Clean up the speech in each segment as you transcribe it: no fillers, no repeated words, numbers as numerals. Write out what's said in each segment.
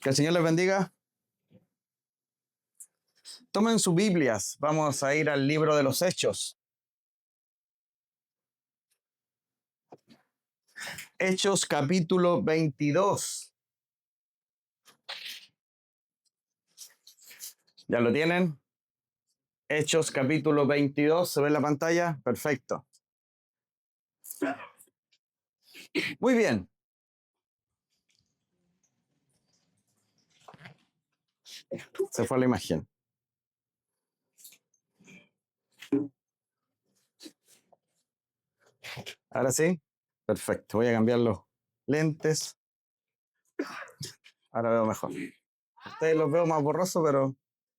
Que el Señor les bendiga. Tomen sus Biblias. Vamos a ir al libro de los Hechos. Hechos capítulo 22. ¿Ya lo tienen? Hechos capítulo 22. ¿Se ve en la pantalla? Perfecto. Muy bien. Se fue la imagen. ¿Ahora sí? Perfecto. Voy a cambiar los lentes. Ahora veo mejor. Ustedes los veo más borrosos, pero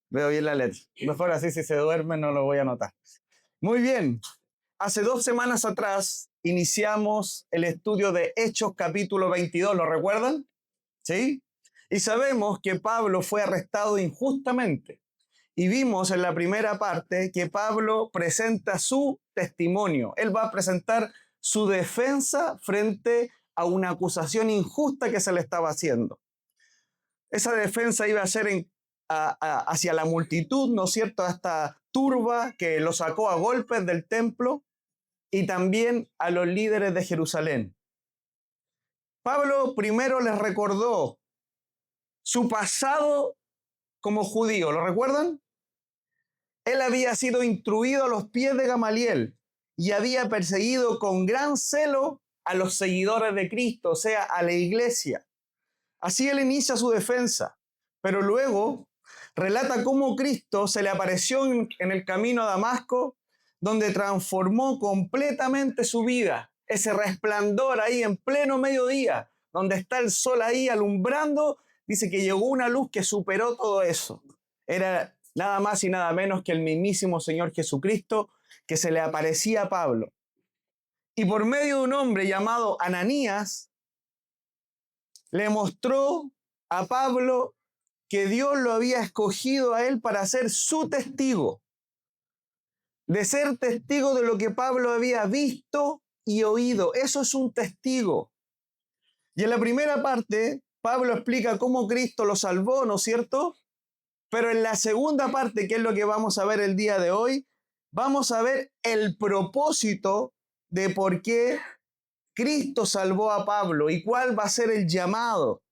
veo bien la letra. Mejor así, si se duermen no lo voy a notar. Muy bien. Hace 2 semanas atrás iniciamos el estudio de Hechos capítulo 22. ¿Lo recuerdan? ¿Sí? Y sabemos que Pablo fue arrestado injustamente. Y vimos en la primera parte que Pablo presenta su testimonio. Él va a presentar su defensa frente a una acusación injusta que se le estaba haciendo. Esa defensa iba a ser hacia la multitud, ¿no es cierto?, hasta turba que lo sacó a golpes del templo y también a los líderes de Jerusalén. Pablo primero les recordó su pasado como judío. ¿Lo recuerdan? Él había sido instruido a los pies de Gamaliel y había perseguido con gran celo a los seguidores de Cristo, o sea, a la iglesia. Así él inicia su defensa, pero luego relata cómo Cristo se le apareció en el camino a Damasco, donde transformó completamente su vida. Ese resplandor ahí en pleno mediodía, donde está el sol ahí alumbrando, dice que llegó una luz que superó todo eso. Era nada más y nada menos que el mismísimo Señor Jesucristo que se le aparecía a Pablo. Y por medio de un hombre llamado Ananías, le mostró a Pablo que Dios lo había escogido a él para ser su testigo, de ser testigo de lo que Pablo había visto y oído. Eso es un testigo. Y en la primera parte, Pablo explica cómo Cristo lo salvó, ¿no es cierto? Pero en la segunda parte, que es lo que vamos a ver el día de hoy, vamos a ver el propósito de por qué Cristo salvó a Pablo y cuál va a ser el llamado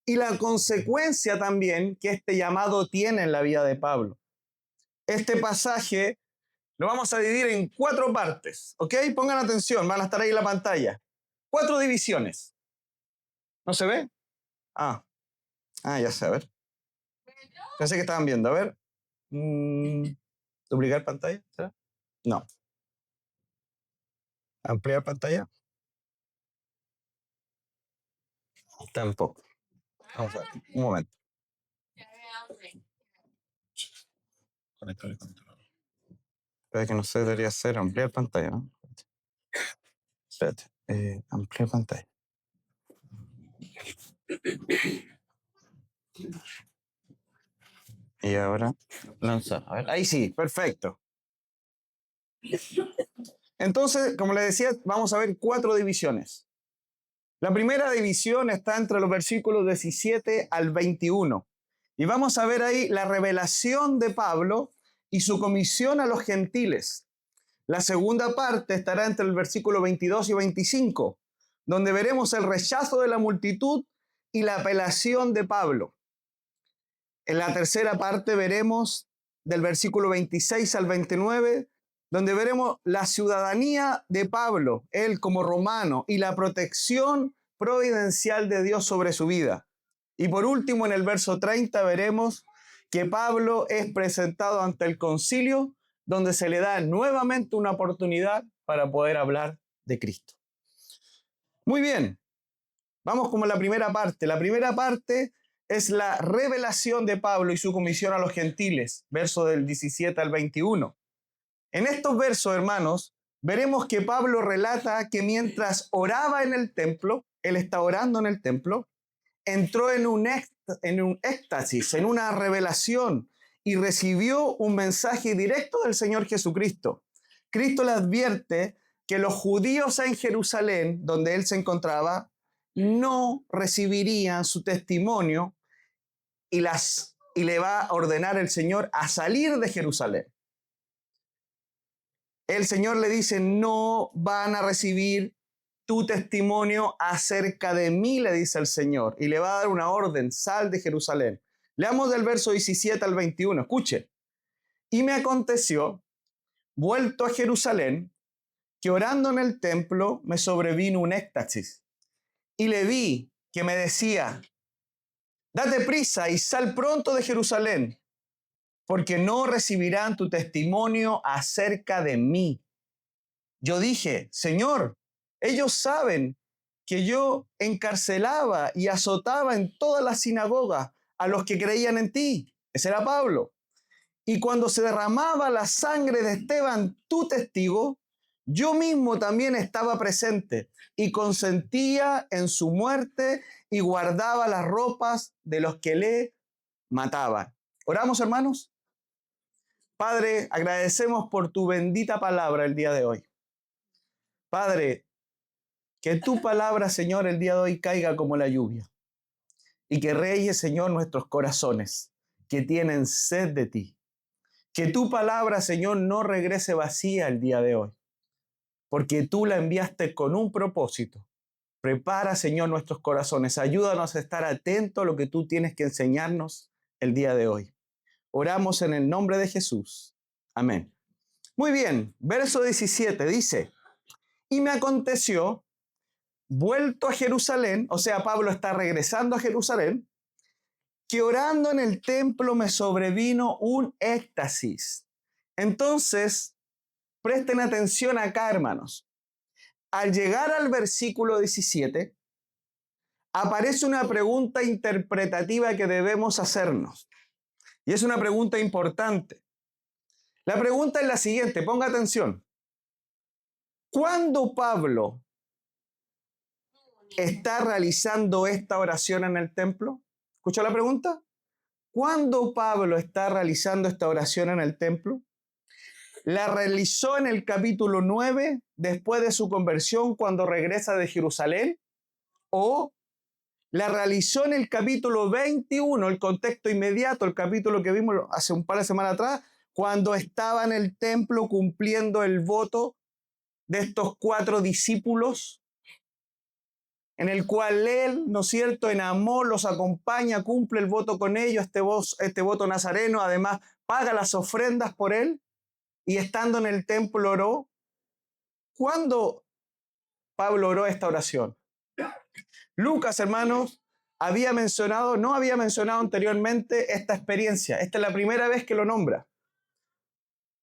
y la consecuencia también que este llamado tiene en la vida de Pablo. Este pasaje lo vamos a dividir en 4 partes, ¿ok? Pongan atención, van a estar ahí en la pantalla. 4 divisiones. ¿No se ve? Ya sé, a ver. Pensé que estaban viendo, a ver. ¿Duplicar pantalla? ¿Será? No. ¿Ampliar pantalla? Tampoco. Vamos a ver, un momento. Conectar. Espera que no sé, debería ser ampliar pantalla, ¿no? Espérate. Ampliar pantalla. Y ahora lanzar. A ver, ahí sí, perfecto. Entonces, como les decía, vamos a ver 4 divisiones. La primera división está entre los versículos 17 al 21. Y vamos a ver ahí la revelación de Pablo y su comisión a los gentiles. La segunda parte estará entre el versículo 22 y 25, donde veremos el rechazo de la multitud y la apelación de Pablo. En la tercera parte veremos del versículo 26 al 29, donde veremos la ciudadanía de Pablo, él como romano, y la protección providencial de Dios sobre su vida. Y por último, en el verso 30 veremos que Pablo es presentado ante el concilio, donde se le da nuevamente una oportunidad para poder hablar de Cristo. Muy bien, vamos con la primera parte. La primera parte es la revelación de Pablo y su comisión a los gentiles, versos del 17 al 21. En estos versos, hermanos, veremos que Pablo relata que mientras oraba en el templo, él está orando en el templo, entró en un éxtasis, en una revelación, y recibió un mensaje directo del Señor Jesucristo. Cristo le advierte que los judíos en Jerusalén, donde él se encontraba, no recibirían su testimonio y le va a ordenar el Señor a salir de Jerusalén. El Señor le dice, no van a recibir tu testimonio acerca de mí, le dice el Señor, y le va a dar una orden, sal de Jerusalén. Leamos del verso 17 al 21, escuche. Y me aconteció, vuelto a Jerusalén, que orando en el templo me sobrevino un éxtasis, y le vi que me decía, date prisa y sal pronto de Jerusalén, porque no recibirán tu testimonio acerca de mí. Yo dije, Señor, ellos saben que yo encarcelaba y azotaba en todas las sinagogas a los que creían en ti. Ese era Pablo. Y cuando se derramaba la sangre de Esteban, tu testigo, yo mismo también estaba presente y consentía en su muerte y guardaba las ropas de los que le mataban. ¿Oramos, hermanos? Padre, agradecemos por tu bendita palabra el día de hoy. Padre, que tu palabra, Señor, el día de hoy caiga como la lluvia y que reye, Señor, nuestros corazones que tienen sed de ti. Que tu palabra, Señor, no regrese vacía el día de hoy, porque tú la enviaste con un propósito. Prepara, Señor, nuestros corazones. Ayúdanos a estar atentos a lo que tú tienes que enseñarnos el día de hoy. Oramos en el nombre de Jesús. Amén. Muy bien, verso 17 dice, y me aconteció, vuelto a Jerusalén, o sea, Pablo está regresando a Jerusalén, que orando en el templo me sobrevino un éxtasis. Entonces, presten atención acá, hermanos. Al llegar al versículo 17, aparece una pregunta interpretativa que debemos hacernos. Y es una pregunta importante. La pregunta es la siguiente, ponga atención. ¿Cuándo Pablo está realizando esta oración en el templo? ¿Escuchó la pregunta? ¿Cuándo Pablo está realizando esta oración en el templo? La realizó en el capítulo 9, después de su conversión, cuando regresa de Jerusalén, o la realizó en el capítulo 21, el contexto inmediato, el capítulo que vimos hace un par de semanas atrás, cuando estaba en el templo cumpliendo el voto de estos 4 discípulos, en el cual él, ¿no es cierto?, en amor los acompaña, cumple el voto con ellos, este voto nazareno, además paga las ofrendas por él, y estando en el templo oró. ¿Cuándo Pablo oró esta oración? Lucas, hermanos, no había mencionado anteriormente esta experiencia. Esta es la primera vez que lo nombra.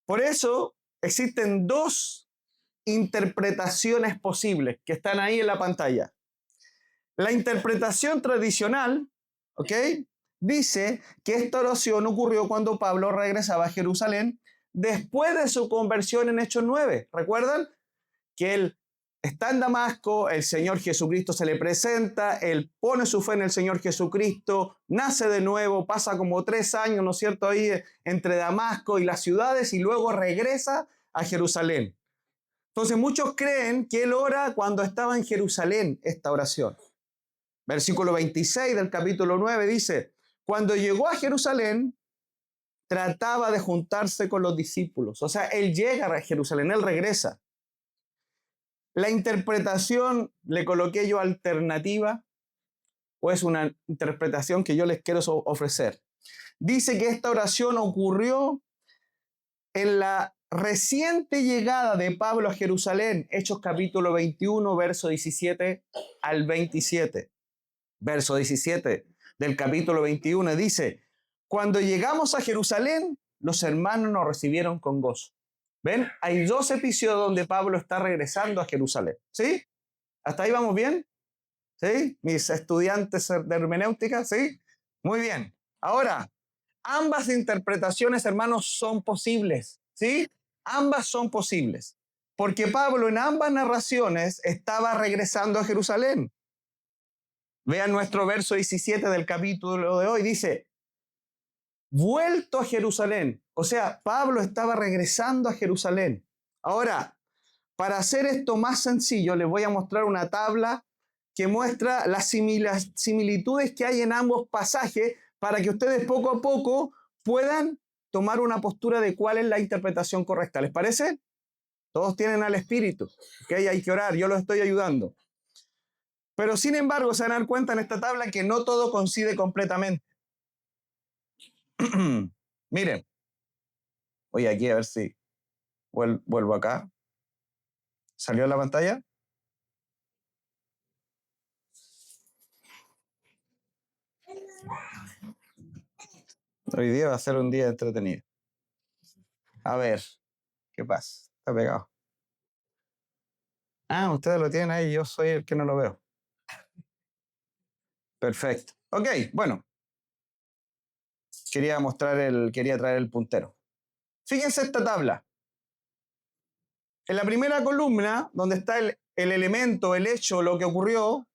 Por eso existen 2 interpretaciones posibles que están ahí en la pantalla. La interpretación tradicional, ¿ok?, dice que esta oración ocurrió cuando Pablo regresaba a Jerusalén después de su conversión en Hechos 9. ¿Recuerdan? Que él está en Damasco, el Señor Jesucristo se le presenta, él pone su fe en el Señor Jesucristo, nace de nuevo, pasa como 3 años, ¿no es cierto?, ahí entre Damasco y las ciudades, y luego regresa a Jerusalén. Entonces muchos creen que él ora cuando estaba en Jerusalén, esta oración. Versículo 26 del capítulo 9 dice, cuando llegó a Jerusalén, trataba de juntarse con los discípulos. O sea, él llega a Jerusalén, él regresa. La interpretación, le coloqué yo alternativa, o es una interpretación que yo les quiero ofrecer. Dice que esta oración ocurrió en la reciente llegada de Pablo a Jerusalén, Hechos capítulo 21, verso 17 al 27. Verso 17 del capítulo 21 dice, cuando llegamos a Jerusalén, los hermanos nos recibieron con gozo. ¿Ven? Hay 2 episodios donde Pablo está regresando a Jerusalén. ¿Sí? ¿Hasta ahí vamos bien? ¿Sí? Mis estudiantes de hermenéutica, ¿sí? Muy bien. Ahora, ambas interpretaciones, hermanos, son posibles. ¿Sí? Ambas son posibles. Porque Pablo en ambas narraciones estaba regresando a Jerusalén. Vean nuestro verso 17 del capítulo de hoy. Dice, vuelto a Jerusalén. O sea, Pablo estaba regresando a Jerusalén. Ahora, para hacer esto más sencillo, les voy a mostrar una tabla que muestra las similitudes que hay en ambos pasajes para que ustedes poco a poco puedan tomar una postura de cuál es la interpretación correcta. ¿Les parece? Todos tienen al Espíritu, ¿ok? Hay que orar, yo los estoy ayudando. Pero sin embargo, se van a dar cuenta en esta tabla que no todo coincide completamente. Miren, voy aquí a ver si vuelvo acá. ¿Salió en la pantalla? Hoy día va a ser un día entretenido. A ver, ¿qué pasa? Está pegado. Ah, ustedes lo tienen ahí, yo soy el que no lo veo. Perfecto. Ok, bueno. Quería traer el puntero. Fíjense esta tabla. En la primera columna, donde está el elemento, el hecho, lo que ocurrió,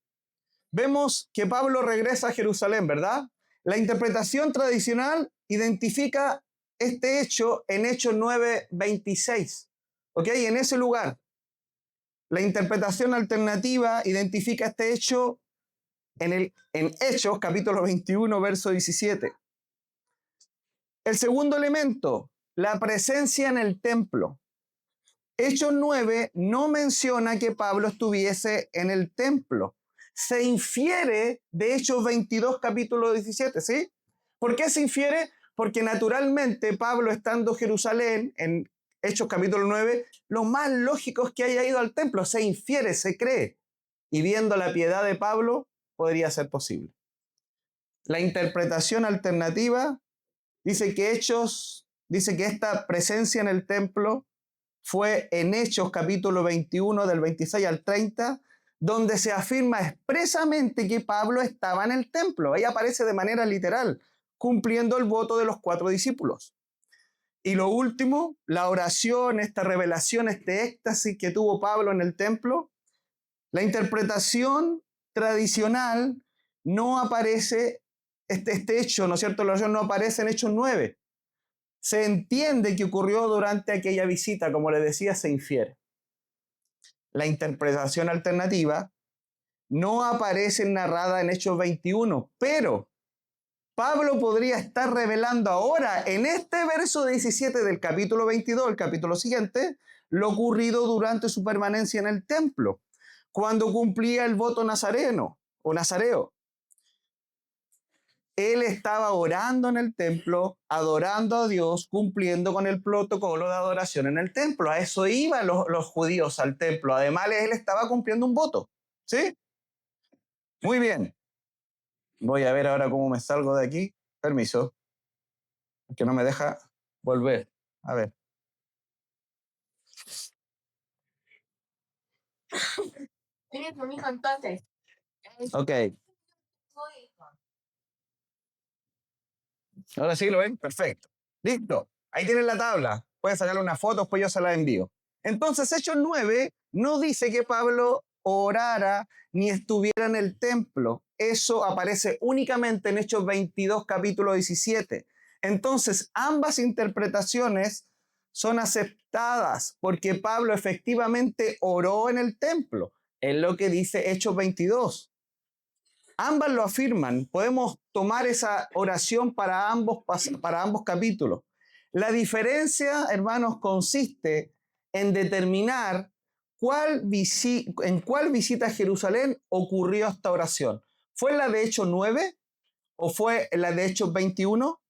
vemos que Pablo regresa a Jerusalén, ¿verdad? La interpretación tradicional identifica este hecho en Hechos 9:26. ¿Ok? En ese lugar. La interpretación alternativa identifica este hecho en Hechos, capítulo 21, verso 17. El segundo elemento, la presencia en el templo. Hechos 9 no menciona que Pablo estuviese en el templo. Se infiere de Hechos 22, capítulo 17, ¿sí? ¿Por qué se infiere? Porque naturalmente Pablo, estando en Jerusalén, en Hechos capítulo 9, lo más lógico es que haya ido al templo. Se infiere, se cree. Y viendo la piedad de Pablo, podría ser posible. La interpretación alternativa dice que esta presencia en el templo fue en Hechos capítulo 21 del 26 al 30, donde se afirma expresamente que Pablo estaba en el templo. Ahí aparece de manera literal, cumpliendo el voto de los 4 discípulos. Y lo último, la oración, esta revelación, este éxtasis que tuvo Pablo en el templo, la interpretación tradicional no aparece, este hecho, ¿no es cierto? La oración no aparece en Hechos 9. Se entiende que ocurrió durante aquella visita, como les decía, se infiere. La interpretación alternativa no aparece narrada en Hechos 21, pero Pablo podría estar revelando ahora, en este verso 17 del capítulo 22, el capítulo siguiente, lo ocurrido durante su permanencia en el templo, cuando cumplía el voto nazareno o nazareo. Él estaba orando en el templo, adorando a Dios, cumpliendo con el protocolo de adoración en el templo. A eso iban los judíos al templo. Además, él estaba cumpliendo un voto. ¿Sí? Muy bien. Voy a ver ahora cómo me salgo de aquí. Permiso. Que no me deja volver. A ver. Ok. Ahora sí lo ven. Perfecto. Listo. Ahí tienen la tabla. Pueden sacarle una foto, después yo se la envío. Entonces, Hechos 9 no dice que Pablo orara ni estuviera en el templo. Eso aparece únicamente en Hechos 22, capítulo 17. Entonces, ambas interpretaciones son aceptadas porque Pablo efectivamente oró en el templo. Es lo que dice Hechos 22. Ambas lo afirman. Podemos tomar esa oración para ambos capítulos. La diferencia, hermanos, consiste en determinar en cuál visita a Jerusalén ocurrió esta oración. ¿Fue la de Hechos 9 o fue la de Hechos 21?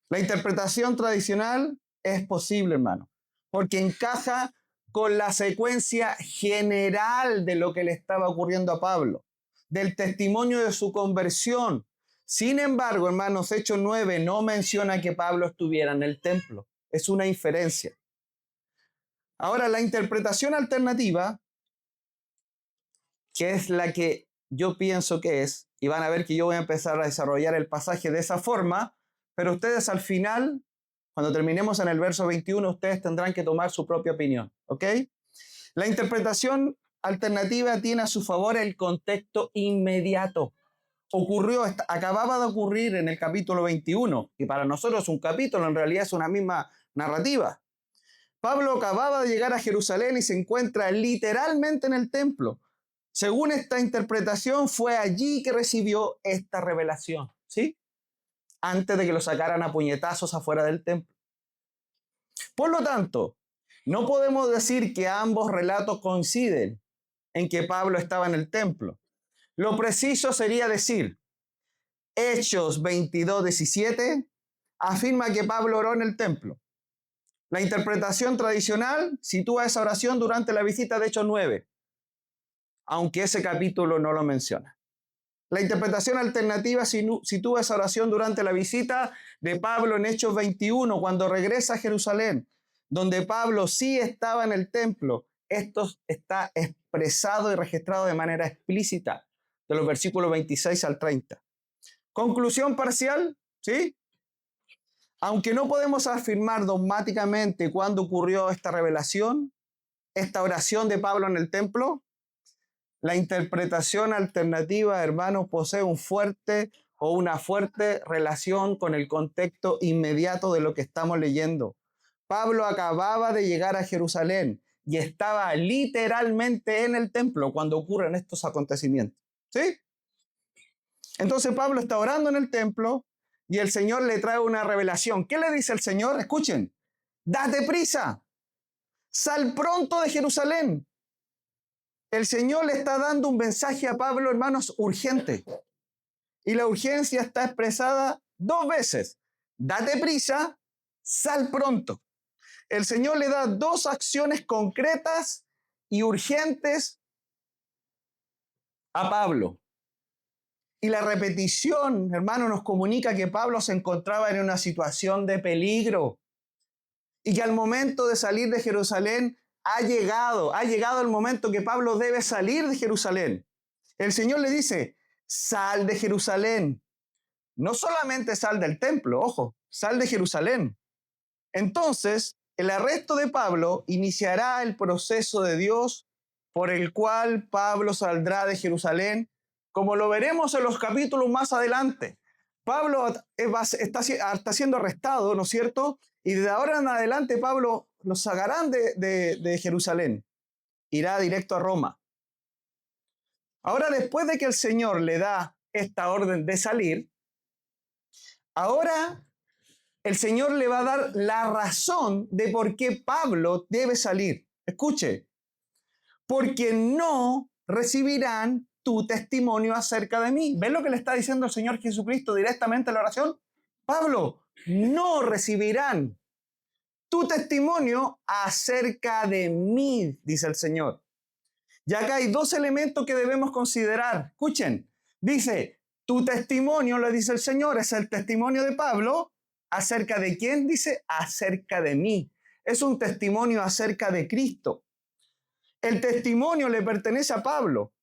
La interpretación tradicional es posible, hermano, porque encaja con la secuencia general de lo que le estaba ocurriendo a Pablo, del testimonio de su conversión. Sin embargo, hermanos, Hechos 9 no menciona que Pablo estuviera en el templo. Es una inferencia. Ahora, la interpretación alternativa, que es la que yo pienso que es, y van a ver que yo voy a empezar a desarrollar el pasaje de esa forma, pero ustedes al final, cuando terminemos en el verso 21, ustedes tendrán que tomar su propia opinión, ¿ok? La interpretación alternativa tiene a su favor el contexto inmediato. Acababa de ocurrir en el capítulo 21, y para nosotros es un capítulo, en realidad es una misma narrativa. Pablo acababa de llegar a Jerusalén y se encuentra literalmente en el templo. Según esta interpretación, fue allí que recibió esta revelación, ¿sí? antes de que lo sacaran a puñetazos afuera del templo. Por lo tanto, no podemos decir que ambos relatos coinciden en que Pablo estaba en el templo. Lo preciso sería decir, Hechos 22:17 afirma que Pablo oró en el templo. La interpretación tradicional sitúa esa oración durante la visita de Hechos 9, aunque ese capítulo no lo menciona. La interpretación alternativa sitúa esa oración durante la visita de Pablo en Hechos 21, cuando regresa a Jerusalén, donde Pablo sí estaba en el templo. Esto está expresado y registrado de manera explícita de los versículos 26 al 30. Conclusión parcial, ¿sí? Aunque no podemos afirmar dogmáticamente cuándo ocurrió esta revelación, esta oración de Pablo en el templo, la interpretación alternativa, hermanos, posee una fuerte relación con el contexto inmediato de lo que estamos leyendo. Pablo acababa de llegar a Jerusalén y estaba literalmente en el templo cuando ocurren estos acontecimientos. ¿Sí? Entonces Pablo está orando en el templo y el Señor le trae una revelación. ¿Qué le dice el Señor? Escuchen, date prisa, sal pronto de Jerusalén. El Señor le está dando un mensaje a Pablo, hermanos, urgente. Y la urgencia está expresada 2 veces. Date prisa, sal pronto. El Señor le da 2 acciones concretas y urgentes a Pablo. Y la repetición, hermano, nos comunica que Pablo se encontraba en una situación de peligro. Y que al momento de salir de Jerusalén ha llegado el momento que Pablo debe salir de Jerusalén. El Señor le dice, sal de Jerusalén. No solamente sal del templo, ojo, sal de Jerusalén. Entonces, el arresto de Pablo iniciará el proceso de Dios por el cual Pablo saldrá de Jerusalén, como lo veremos en los capítulos más adelante. Pablo está siendo arrestado, ¿no es cierto? Y de ahora en adelante Pablo lo sacarán de Jerusalén. Irá directo a Roma. Ahora, después de que el Señor le da esta orden de salir, ahora el Señor le va a dar la razón de por qué Pablo debe salir. Escuche, porque no recibirán tu testimonio acerca de mí. ¿Ven lo que le está diciendo el Señor Jesucristo directamente en la oración? Pablo, no recibirán tu testimonio acerca de mí, dice el Señor. Y acá hay 2 elementos que debemos considerar. Escuchen, dice, tu testimonio, le dice el Señor, es el testimonio de Pablo. ¿Acerca de quién? Dice, acerca de mí. Es un testimonio acerca de Cristo. El testimonio le pertenece a Pablo,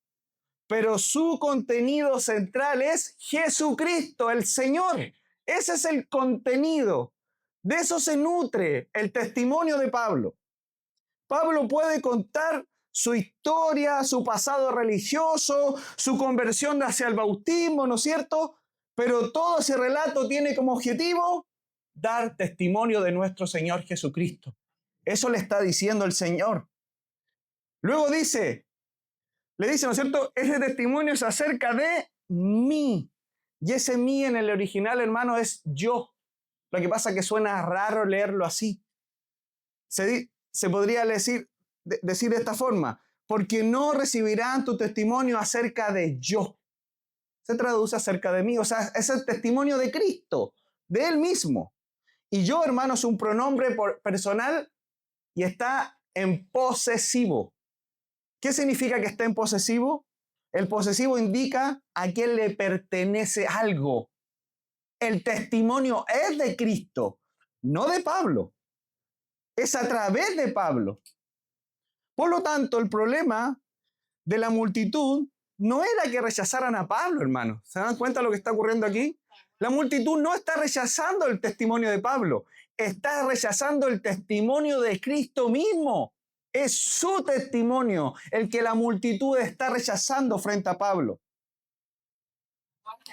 pero su contenido central es Jesucristo, el Señor. Ese es el contenido. De eso se nutre el testimonio de Pablo. Pablo puede contar su historia, su pasado religioso, su conversión hacia el bautismo, ¿no es cierto? Pero todo ese relato tiene como objetivo dar testimonio de nuestro Señor Jesucristo. Eso le está diciendo el Señor. Luego le dice, ¿no es cierto? Ese testimonio es acerca de mí. Y ese mí en el original, hermano, es yo. Lo que pasa es que suena raro leerlo así. Se podría decir de esta forma, porque no recibirán tu testimonio acerca de yo. Se traduce acerca de mí, o sea, es el testimonio de Cristo, de Él mismo. Y yo, hermano, es un pronombre personal y está en posesivo. ¿Qué significa que está en posesivo? El posesivo indica a quién le pertenece algo. El testimonio es de Cristo, no de Pablo. Es a través de Pablo. Por lo tanto, el problema de la multitud no era que rechazaran a Pablo, hermano. ¿Se dan cuenta de lo que está ocurriendo aquí? La multitud no está rechazando el testimonio de Pablo, está rechazando el testimonio de Cristo mismo. Es su testimonio el que la multitud está rechazando frente a Pablo.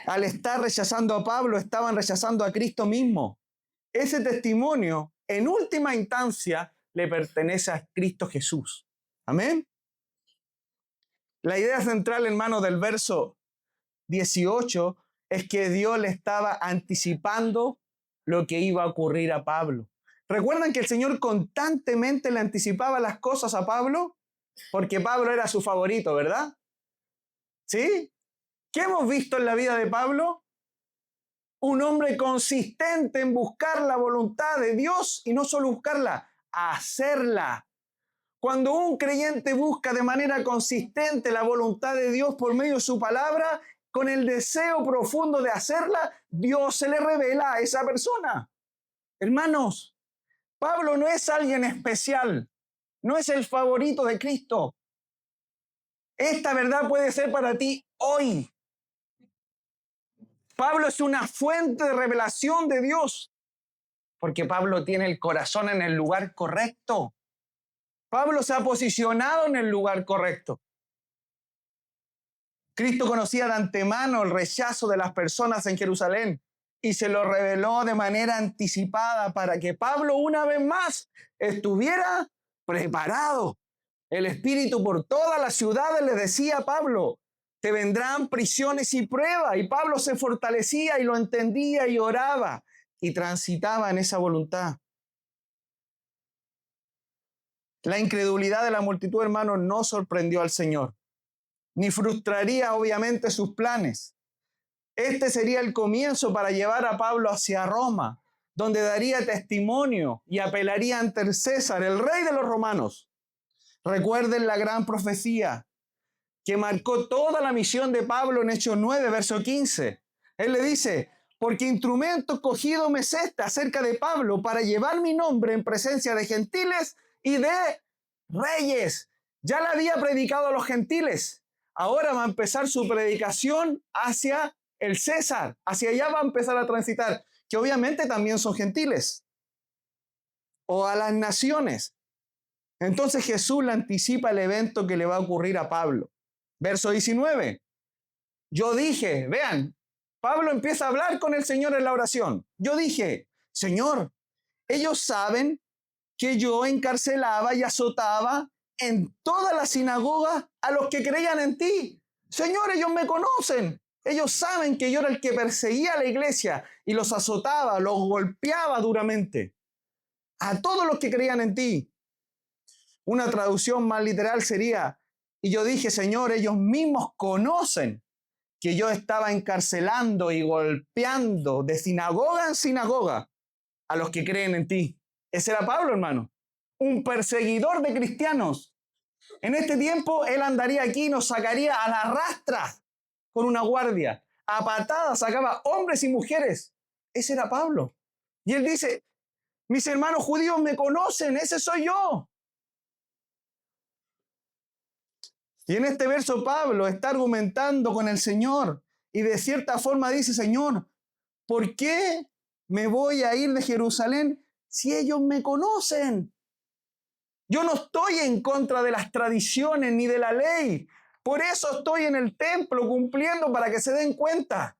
Al estar rechazando a Pablo, estaban rechazando a Cristo mismo. Ese testimonio, en última instancia, le pertenece a Cristo Jesús. Amén. La idea central, hermano, del verso 18 es que Dios le estaba anticipando lo que iba a ocurrir a Pablo. ¿Recuerdan que el Señor constantemente le anticipaba las cosas a Pablo? Porque Pablo era su favorito, ¿verdad? ¿Sí? ¿Qué hemos visto en la vida de Pablo? Un hombre consistente en buscar la voluntad de Dios y no solo buscarla, hacerla. Cuando un creyente busca de manera consistente la voluntad de Dios por medio de su palabra, con el deseo profundo de hacerla, Dios se le revela a esa persona. Hermanos, Pablo no es alguien especial, no es el favorito de Cristo. Esta verdad puede ser para ti hoy. Pablo es una fuente de revelación de Dios, porque Pablo tiene el corazón en el lugar correcto. Pablo se ha posicionado en el lugar correcto. Cristo conocía de antemano el rechazo de las personas en Jerusalén y se lo reveló de manera anticipada para que Pablo una vez más estuviera preparado. El Espíritu por todas las ciudades le decía a Pablo, te vendrán prisiones y pruebas. Y Pablo se fortalecía y lo entendía y oraba y transitaba en esa voluntad. La incredulidad de la multitud, hermanos, no sorprendió al Señor, ni frustraría obviamente sus planes. Este sería el comienzo para llevar a Pablo hacia Roma, donde daría testimonio y apelaría ante el César, el rey de los romanos. Recuerden la gran profecía que marcó toda la misión de Pablo en Hechos 9, verso 15. Él le dice, porque instrumento escogido me es este acerca de Pablo para llevar mi nombre en presencia de gentiles y de reyes. Ya le había predicado a los gentiles. Ahora va a empezar su predicación hacia el César. Hacia allá va a empezar a transitar, que obviamente también son gentiles. O a las naciones. Entonces Jesús le anticipa el evento que le va a ocurrir a Pablo. Verso 19. Yo dije, vean, Pablo empieza a hablar con el Señor en la oración. Yo dije, Señor, ellos saben que yo encarcelaba y azotaba en todas las sinagogas a los que creían en ti. Señor, ellos me conocen. Ellos saben que yo era el que perseguía a la iglesia y los azotaba, los golpeaba duramente. A todos los que creían en ti. Una traducción más literal sería, y yo dije, Señor, ellos mismos conocen que yo estaba encarcelando y golpeando de sinagoga en sinagoga a los que creen en ti. Ese era Pablo, hermano, un perseguidor de cristianos. En este tiempo él andaría aquí y nos sacaría a la rastra con una guardia. A patadas sacaba hombres y mujeres. Ese era Pablo. Y él dice, mis hermanos judíos me conocen, ese soy yo. Y en este verso Pablo está argumentando con el Señor y de cierta forma dice, Señor, ¿por qué me voy a ir de Jerusalén si ellos me conocen? Yo no estoy en contra de las tradiciones ni de la ley. Por eso estoy en el templo cumpliendo para que se den cuenta.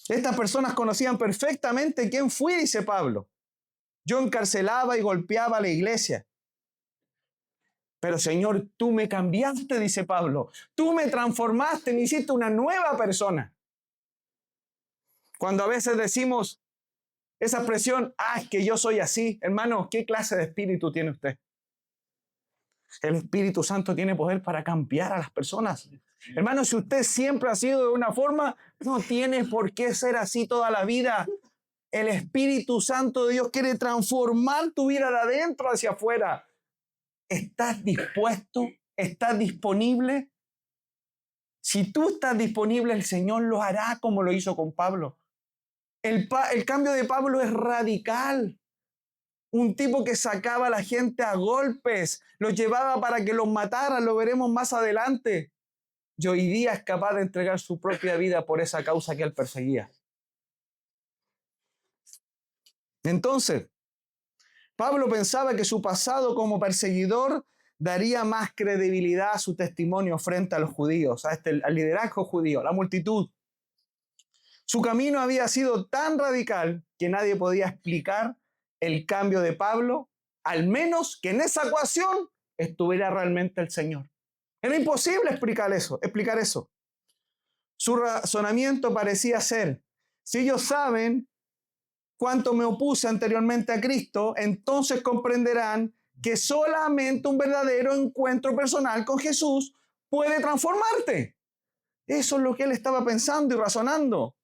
Estas personas conocían perfectamente quién fui, dice Pablo. Yo encarcelaba y golpeaba a la iglesia. Pero Señor, tú me cambiaste, dice Pablo. Tú me transformaste, me hiciste una nueva persona. Cuando a veces decimos esa expresión, es que yo soy así. Hermano, ¿qué clase de espíritu tiene usted? El Espíritu Santo tiene poder para cambiar a las personas. Hermano, si usted siempre ha sido de una forma, no tiene por qué ser así toda la vida. El Espíritu Santo de Dios quiere transformar tu vida de adentro hacia afuera. ¿Estás dispuesto? ¿Estás disponible? Si tú estás disponible, el Señor lo hará como lo hizo con Pablo. El cambio de Pablo es radical. Un tipo que sacaba a la gente a golpes, los llevaba para que los mataran, lo veremos más adelante. Y hoy día es capaz de entregar su propia vida por esa causa que él perseguía. Entonces, Pablo pensaba que su pasado como perseguidor daría más credibilidad a su testimonio frente a los judíos, al liderazgo judío, a la multitud. Su camino había sido tan radical que nadie podía explicar el cambio de Pablo, al menos que en esa ecuación estuviera realmente el Señor. Era imposible explicar eso. Su razonamiento parecía ser, si ellos saben cuánto me opuse anteriormente a Cristo, entonces comprenderán que solamente un verdadero encuentro personal con Jesús puede transformarte. Eso es lo que él estaba pensando y razonando.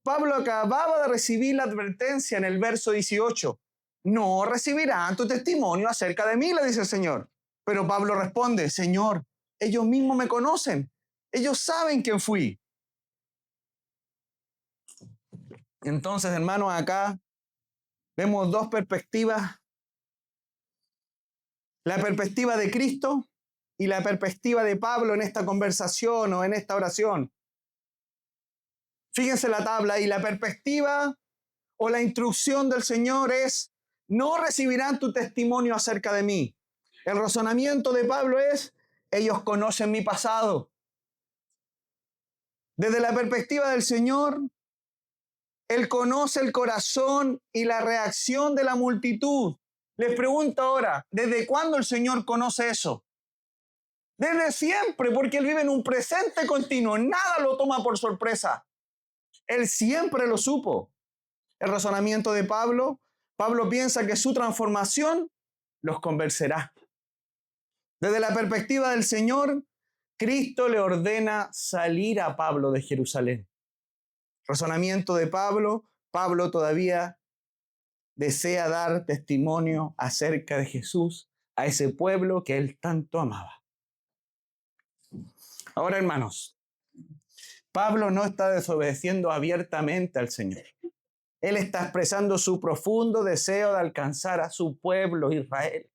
Pablo acababa de recibir la advertencia en el verso 18. No recibirán tu testimonio acerca de mí, le dice el Señor. Pero Pablo responde, Señor, ellos mismos me conocen. Ellos saben quién fui. Entonces, hermanos, acá vemos dos perspectivas. La perspectiva de Cristo y la perspectiva de Pablo en esta conversación o en esta oración. Fíjense la tabla y la perspectiva o la instrucción del Señor es, no recibirán tu testimonio acerca de mí. El razonamiento de Pablo es, ellos conocen mi pasado. Desde la perspectiva del Señor, Él conoce el corazón y la reacción de la multitud. Les pregunto ahora, ¿desde cuándo el Señor conoce eso? Desde siempre, porque Él vive en un presente continuo. Nada lo toma por sorpresa. Él siempre lo supo. El razonamiento de Pablo piensa que su transformación los convencerá. Desde la perspectiva del Señor, Cristo le ordena salir a Pablo de Jerusalén. Razonamiento de Pablo todavía desea dar testimonio acerca de Jesús a ese pueblo que él tanto amaba. Ahora, hermanos, Pablo no está desobedeciendo abiertamente al Señor. Él está expresando su profundo deseo de alcanzar a su pueblo Israel.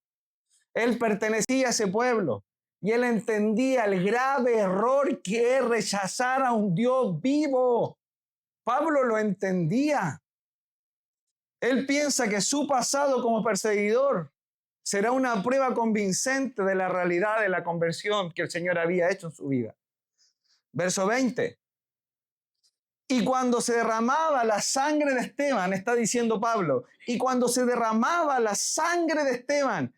Él pertenecía a ese pueblo y él entendía el grave error que es rechazar a un Dios vivo. Pablo lo entendía. Él piensa que su pasado como perseguidor será una prueba convincente de la realidad de la conversión que el Señor había hecho en su vida. Verso 20. Y cuando se derramaba la sangre de Esteban, está diciendo Pablo, y cuando se derramaba la sangre de Esteban,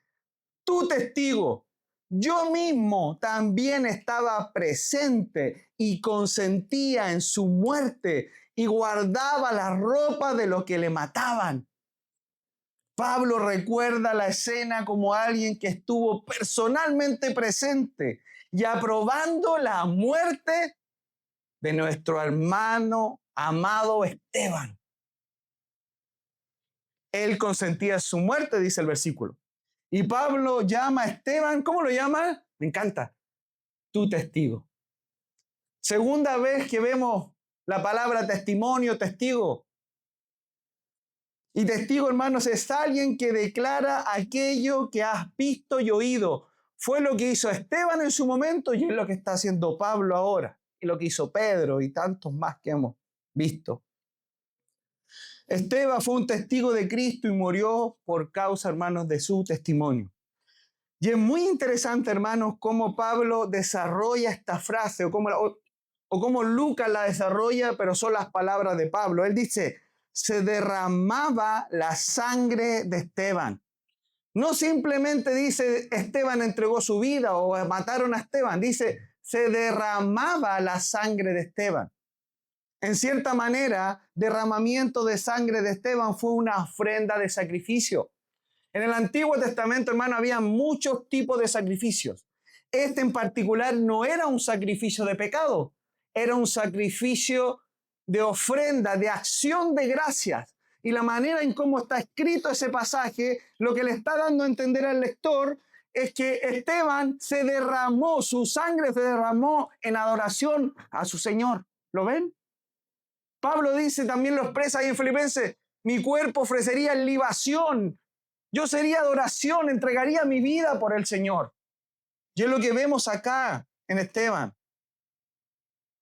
tu testigo, yo mismo también estaba presente y consentía en su muerte y guardaba la ropa de los que le mataban. Pablo recuerda la escena como alguien que estuvo personalmente presente y aprobando la muerte de nuestro hermano amado Esteban. Él consentía su muerte, dice el versículo. Y Pablo llama a Esteban, ¿cómo lo llama? Me encanta, tu testigo. Segunda vez que vemos la palabra testimonio, testigo. Y testigo, hermanos, es alguien que declara aquello que has visto y oído. Fue lo que hizo Esteban en su momento y es lo que está haciendo Pablo ahora. Y lo que hizo Pedro y tantos más que hemos visto. Esteban fue un testigo de Cristo y murió por causa, hermanos, de su testimonio. Y es muy interesante, hermanos, cómo Pablo desarrolla esta frase o cómo Lucas la desarrolla, pero son las palabras de Pablo. Él dice, se derramaba la sangre de Esteban. No simplemente dice, Esteban entregó su vida o mataron a Esteban. Dice, se derramaba la sangre de Esteban. En cierta manera, derramamiento de sangre de Esteban fue una ofrenda de sacrificio. En el Antiguo Testamento, hermano, había muchos tipos de sacrificios. Este en particular no era un sacrificio de pecado, era un sacrificio de ofrenda, de acción de gracias. Y la manera en cómo está escrito ese pasaje, lo que le está dando a entender al lector es que Esteban se derramó, su sangre se derramó en adoración a su Señor. ¿Lo ven? Pablo dice, también lo expresa ahí en Filipenses, mi cuerpo ofrecería libación. Yo sería adoración, entregaría mi vida por el Señor. Y es lo que vemos acá en Esteban.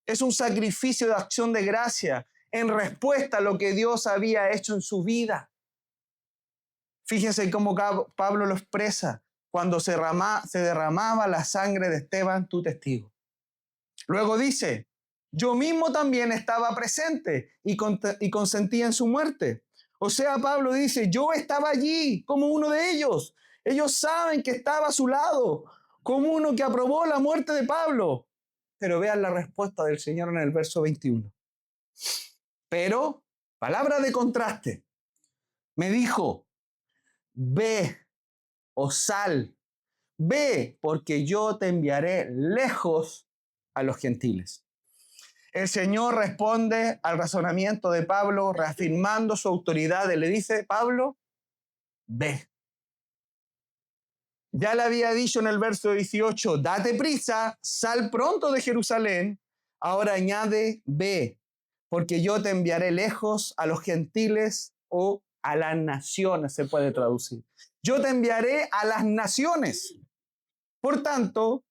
Es un sacrificio de acción de gracia en respuesta a lo que Dios había hecho en su vida. Fíjense cómo Pablo lo expresa cuando se derramaba la sangre de Esteban, tu testigo. Luego dice, yo mismo también estaba presente y consentía en su muerte. O sea, Pablo dice, yo estaba allí como uno de ellos. Ellos saben que estaba a su lado. como uno que aprobó la muerte de Pablo. Pero vean la respuesta del Señor en el verso 21. Pero, palabra de contraste, me dijo, ve o sal, ve porque yo te enviaré lejos a los gentiles. El Señor responde al razonamiento de Pablo, reafirmando su autoridad. Le dice, Pablo, ve. Ya le había dicho en el verso 18, date prisa, sal pronto de Jerusalén. Ahora añade, ve, porque yo te enviaré lejos a los gentiles o a las naciones, se puede traducir. Yo te enviaré a las naciones. Por tanto,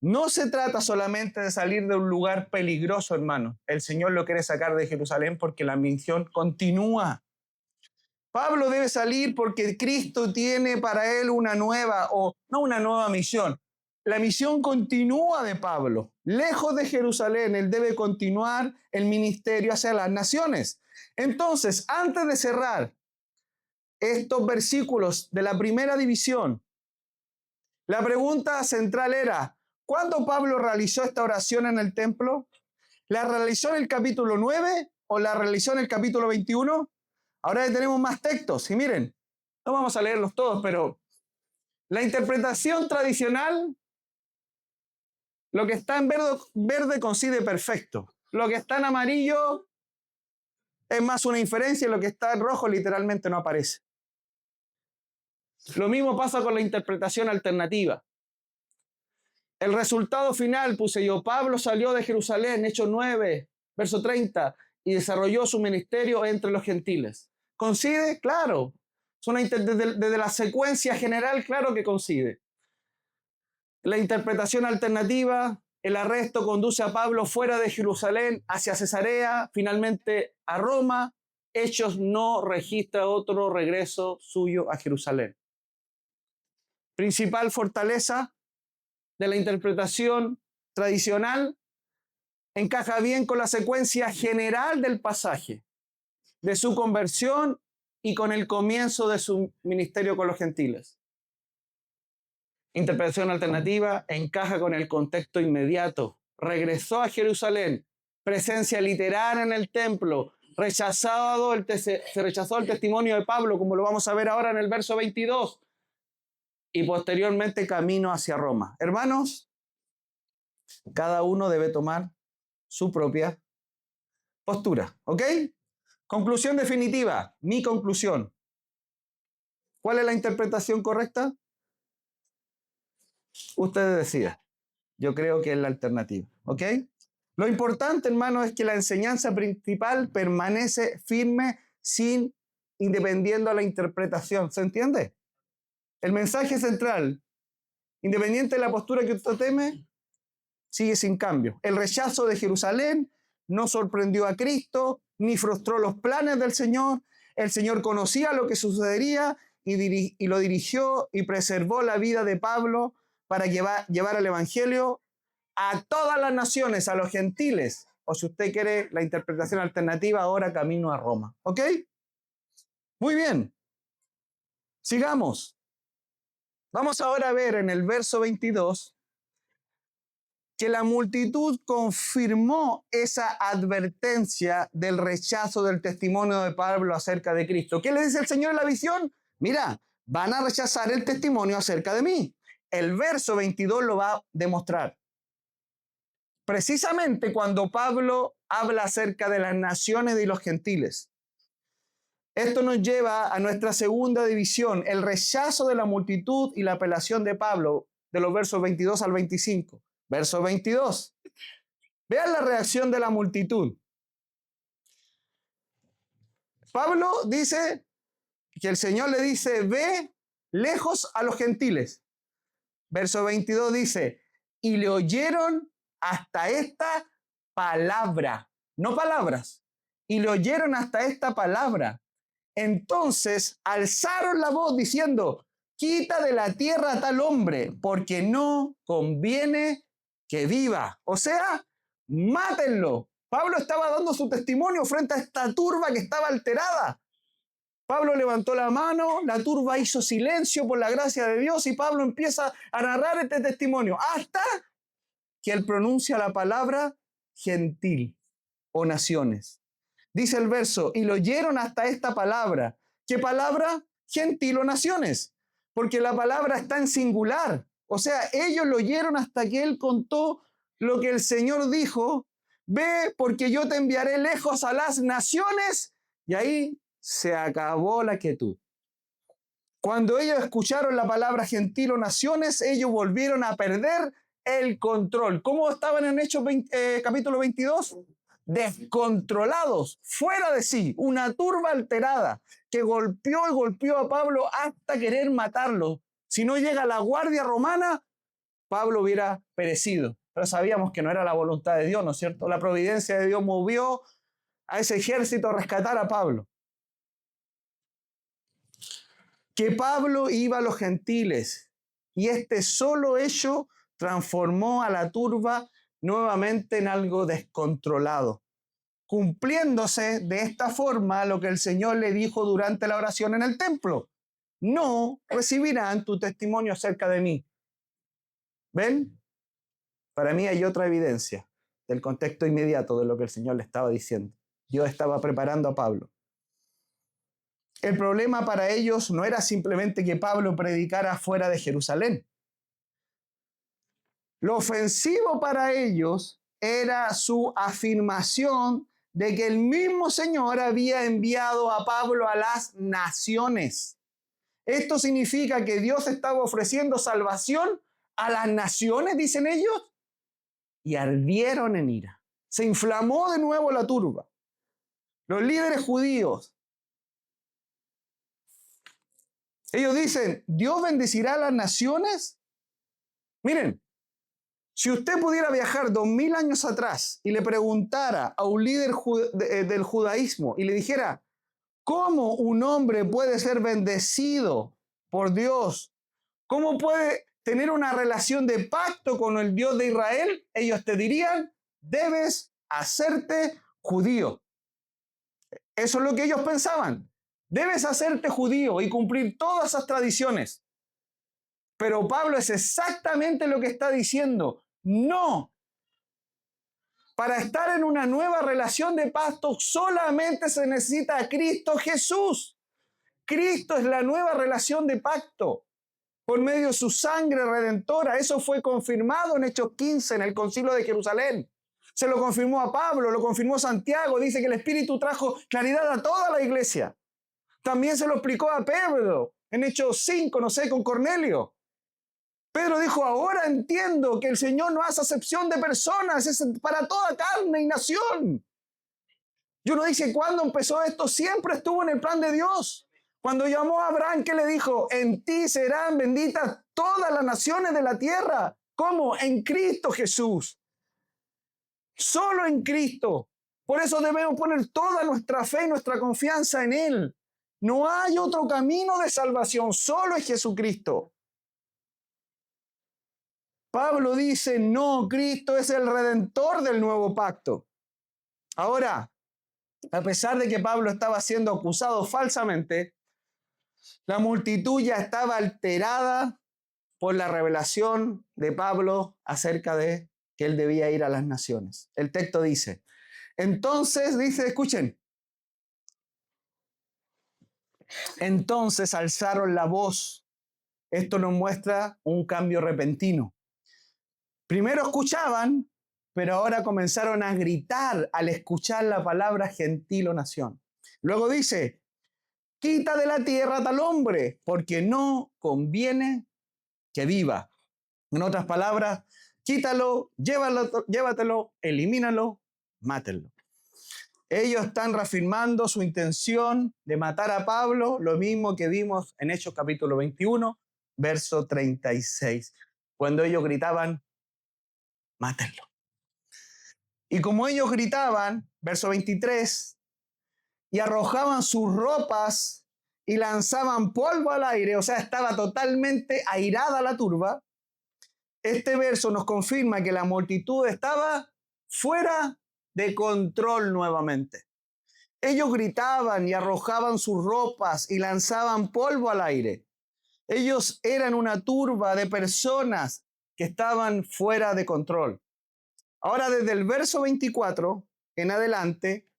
no se trata solamente de salir de un lugar peligroso, hermano. El Señor lo quiere sacar de Jerusalén porque la misión continúa. Pablo debe salir porque Cristo tiene para él una nueva, o no una nueva misión. La misión continúa de Pablo. Lejos de Jerusalén, él debe continuar el ministerio hacia las naciones. Entonces, antes de cerrar estos versículos de la primera división, la pregunta central era, ¿cuándo Pablo realizó esta oración en el templo? ¿La realizó en el capítulo 9 o la realizó en el capítulo 21? Ahora ya tenemos más textos y miren, no vamos a leerlos todos, pero la interpretación tradicional, lo que está en verde coincide perfecto. Lo que está en amarillo es más una inferencia y lo que está en rojo literalmente no aparece. Lo mismo pasa con la interpretación alternativa. El resultado final, puse yo, Pablo salió de Jerusalén, Hechos 9, verso 30, y desarrolló su ministerio entre los gentiles. ¿Coincide? Claro. Desde la secuencia general, claro que coincide. La interpretación alternativa, el arresto conduce a Pablo fuera de Jerusalén hacia Cesarea, finalmente a Roma. Hechos no registra otro regreso suyo a Jerusalén. Principal fortaleza de la interpretación tradicional, encaja bien con la secuencia general del pasaje, de su conversión y con el comienzo de su ministerio con los gentiles. Interpretación alternativa encaja con el contexto inmediato. Regresó a Jerusalén, presencia literal en el templo, se rechazó el testimonio de Pablo, como lo vamos a ver ahora en el verso 22, y posteriormente camino hacia Roma. Hermanos, cada uno debe tomar su propia postura, ¿ok? Conclusión definitiva, mi conclusión. ¿Cuál es la interpretación correcta? Ustedes deciden. Yo creo que es la alternativa, ¿ok? Lo importante, hermano, es que la enseñanza principal permanece firme independiendo de la interpretación. ¿Se entiende? El mensaje central, independiente de la postura que usted teme, sigue sin cambio. El rechazo de Jerusalén no sorprendió a Cristo, ni frustró los planes del Señor. El Señor conocía lo que sucedería y lo dirigió y preservó la vida de Pablo para llevar el Evangelio a todas las naciones, a los gentiles. O si usted quiere la interpretación alternativa, ahora camino a Roma. ¿Ok? Muy bien. Sigamos. Vamos ahora a ver en el verso 22 que la multitud confirmó esa advertencia del rechazo del testimonio de Pablo acerca de Cristo. ¿Qué le dice el Señor en la visión? Mira, van a rechazar el testimonio acerca de mí. El verso 22 lo va a demostrar. Precisamente cuando Pablo habla acerca de las naciones y los gentiles. Esto nos lleva a nuestra segunda división, el rechazo de la multitud y la apelación de Pablo, de los versos 22 al 25. Verso 22. Vean la reacción de la multitud. Pablo dice que el Señor le dice, ve lejos a los gentiles. Verso 22 dice, y le oyeron hasta esta palabra, no palabras, y le oyeron hasta esta palabra. Entonces alzaron la voz diciendo, quita de la tierra a tal hombre, porque no conviene que viva. O sea, mátenlo. Pablo estaba dando su testimonio frente a esta turba que estaba alterada. Pablo levantó la mano, la turba hizo silencio por la gracia de Dios y Pablo empieza a narrar este testimonio hasta que él pronuncia la palabra gentil o naciones. Dice el verso, y lo oyeron hasta esta palabra. ¿Qué palabra? Gentil o naciones. Porque la palabra está en singular. O sea, ellos lo oyeron hasta que él contó lo que el Señor dijo. Ve, porque yo te enviaré lejos a las naciones. Y ahí se acabó la quietud. Cuando ellos escucharon la palabra gentil o naciones, ellos volvieron a perder el control. ¿Cómo estaban en Hechos capítulo 22? Descontrolados, fuera de sí, una turba alterada que golpeó y golpeó a Pablo hasta querer matarlo. Si no llega la guardia romana, Pablo hubiera perecido. Pero sabíamos que no era la voluntad de Dios, ¿no es cierto? La providencia de Dios movió a ese ejército a rescatar a Pablo. Que Pablo iba a los gentiles y este solo hecho transformó a la turba nuevamente en algo descontrolado, cumpliéndose de esta forma lo que el Señor le dijo durante la oración en el templo. No recibirán tu testimonio acerca de mí. ¿Ven? Para mí hay otra evidencia del contexto inmediato de lo que el Señor le estaba diciendo. Dios estaba preparando a Pablo. El problema para ellos no era simplemente que Pablo predicara fuera de Jerusalén. Lo ofensivo para ellos era su afirmación de que el mismo Señor había enviado a Pablo a las naciones. Esto significa que Dios estaba ofreciendo salvación a las naciones, dicen ellos, y ardieron en ira. Se inflamó de nuevo la turba. Los líderes judíos, ellos dicen, ¿Dios bendecirá a las naciones? Miren, si usted pudiera viajar 2000 años atrás y le preguntara a un líder del judaísmo y le dijera, ¿cómo un hombre puede ser bendecido por Dios? ¿Cómo puede tener una relación de pacto con el Dios de Israel? Ellos te dirían, debes hacerte judío. Eso es lo que ellos pensaban. Debes hacerte judío y cumplir todas esas tradiciones. Pero Pablo es exactamente lo que está diciendo. No. Para estar en una nueva relación de pacto solamente se necesita a Cristo Jesús. Cristo es la nueva relación de pacto por medio de su sangre redentora. Eso fue confirmado en Hechos 15 en el Concilio de Jerusalén. Se lo confirmó a Pablo, lo confirmó Santiago. Dice que el Espíritu trajo claridad a toda la iglesia. También se lo explicó a Pedro en Hechos 5, no sé, con Cornelio. Pedro dijo, ahora entiendo que el Señor no hace acepción de personas, es para toda carne y nación. Y uno dice, ¿cuándo empezó esto? Siempre estuvo en el plan de Dios. Cuando llamó a Abraham, ¿qué le dijo? En ti serán benditas todas las naciones de la tierra. ¿Cómo? En Cristo Jesús. Solo en Cristo. Por eso debemos poner toda nuestra fe y nuestra confianza en Él. No hay otro camino de salvación, solo es Jesucristo. Pablo dice, no, Cristo es el redentor del nuevo pacto. Ahora, a pesar de que Pablo estaba siendo acusado falsamente, la multitud ya estaba alterada por la revelación de Pablo acerca de que él debía ir a las naciones. El texto dice, entonces, escuchen, entonces alzaron la voz. Esto nos muestra un cambio repentino. Primero escuchaban, pero ahora comenzaron a gritar al escuchar la palabra gentil o nación. Luego dice, quita de la tierra a tal hombre, porque no conviene que viva. En otras palabras, quítalo, llévatelo, elimínalo, mátenlo. Ellos están reafirmando su intención de matar a Pablo, lo mismo que vimos en Hechos capítulo 21, verso 36, cuando ellos gritaban, mátenlo. Y como ellos gritaban, verso 23, y arrojaban sus ropas y lanzaban polvo al aire, o sea, estaba totalmente airada la turba, este verso nos confirma que la multitud estaba fuera de control nuevamente. Ellos gritaban y arrojaban sus ropas y lanzaban polvo al aire. Ellos eran una turba de personas que estaban fuera de control. Ahora, desde el verso 24 en adelante,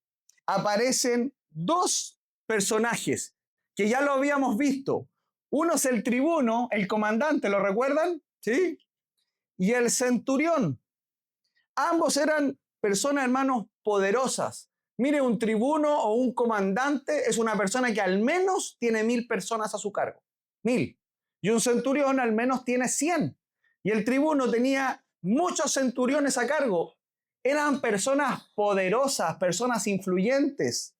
aparecen dos personajes que ya lo habíamos visto. Uno es el tribuno, el comandante, ¿lo recuerdan? ¿Sí? Y el centurión. Ambos eran personas, hermanos, poderosas. Mire, un tribuno o un comandante es una persona que al menos tiene 1000 personas a su cargo. 1000. Y un centurión al menos tiene 100. Y el tribuno tenía muchos centuriones a cargo. Eran personas poderosas, personas influyentes,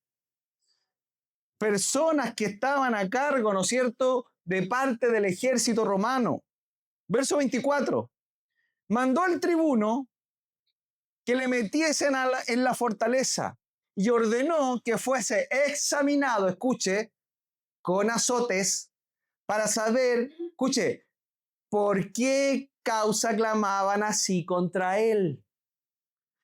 personas que estaban a cargo, ¿no es cierto?, de parte del ejército romano. Verso 24. Mandó el tribuno que le metiesen en la fortaleza y ordenó que fuese examinado, escuche, con azotes para saber, escuche, por qué causa clamaban así contra él.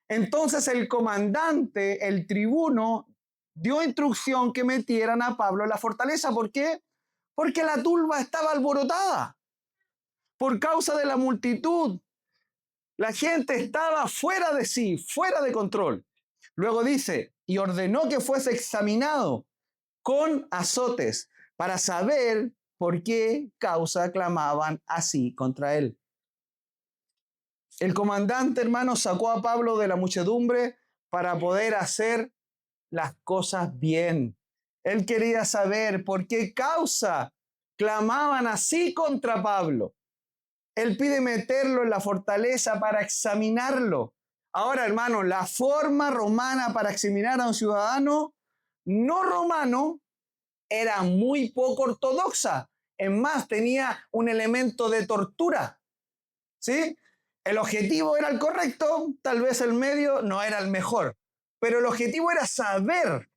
Entonces el comandante, el tribuno, dio instrucción que metieran a Pablo en la fortaleza. ¿Por qué? Porque la turba estaba alborotada por causa de la multitud. La gente estaba fuera de sí, fuera de control. Luego dice, y ordenó que fuese examinado con azotes para saber por qué causa clamaban así contra él. El comandante, hermano, sacó a Pablo de la muchedumbre para poder hacer las cosas bien. Él quería saber por qué causa clamaban así contra Pablo. Él pide meterlo en la fortaleza para examinarlo. Ahora, hermano, la forma romana para examinar a un ciudadano no romano era muy poco ortodoxa. Es más, tenía un elemento de tortura. ¿Sí? El objetivo era el correcto, tal vez el medio no era el mejor, pero el objetivo era saber,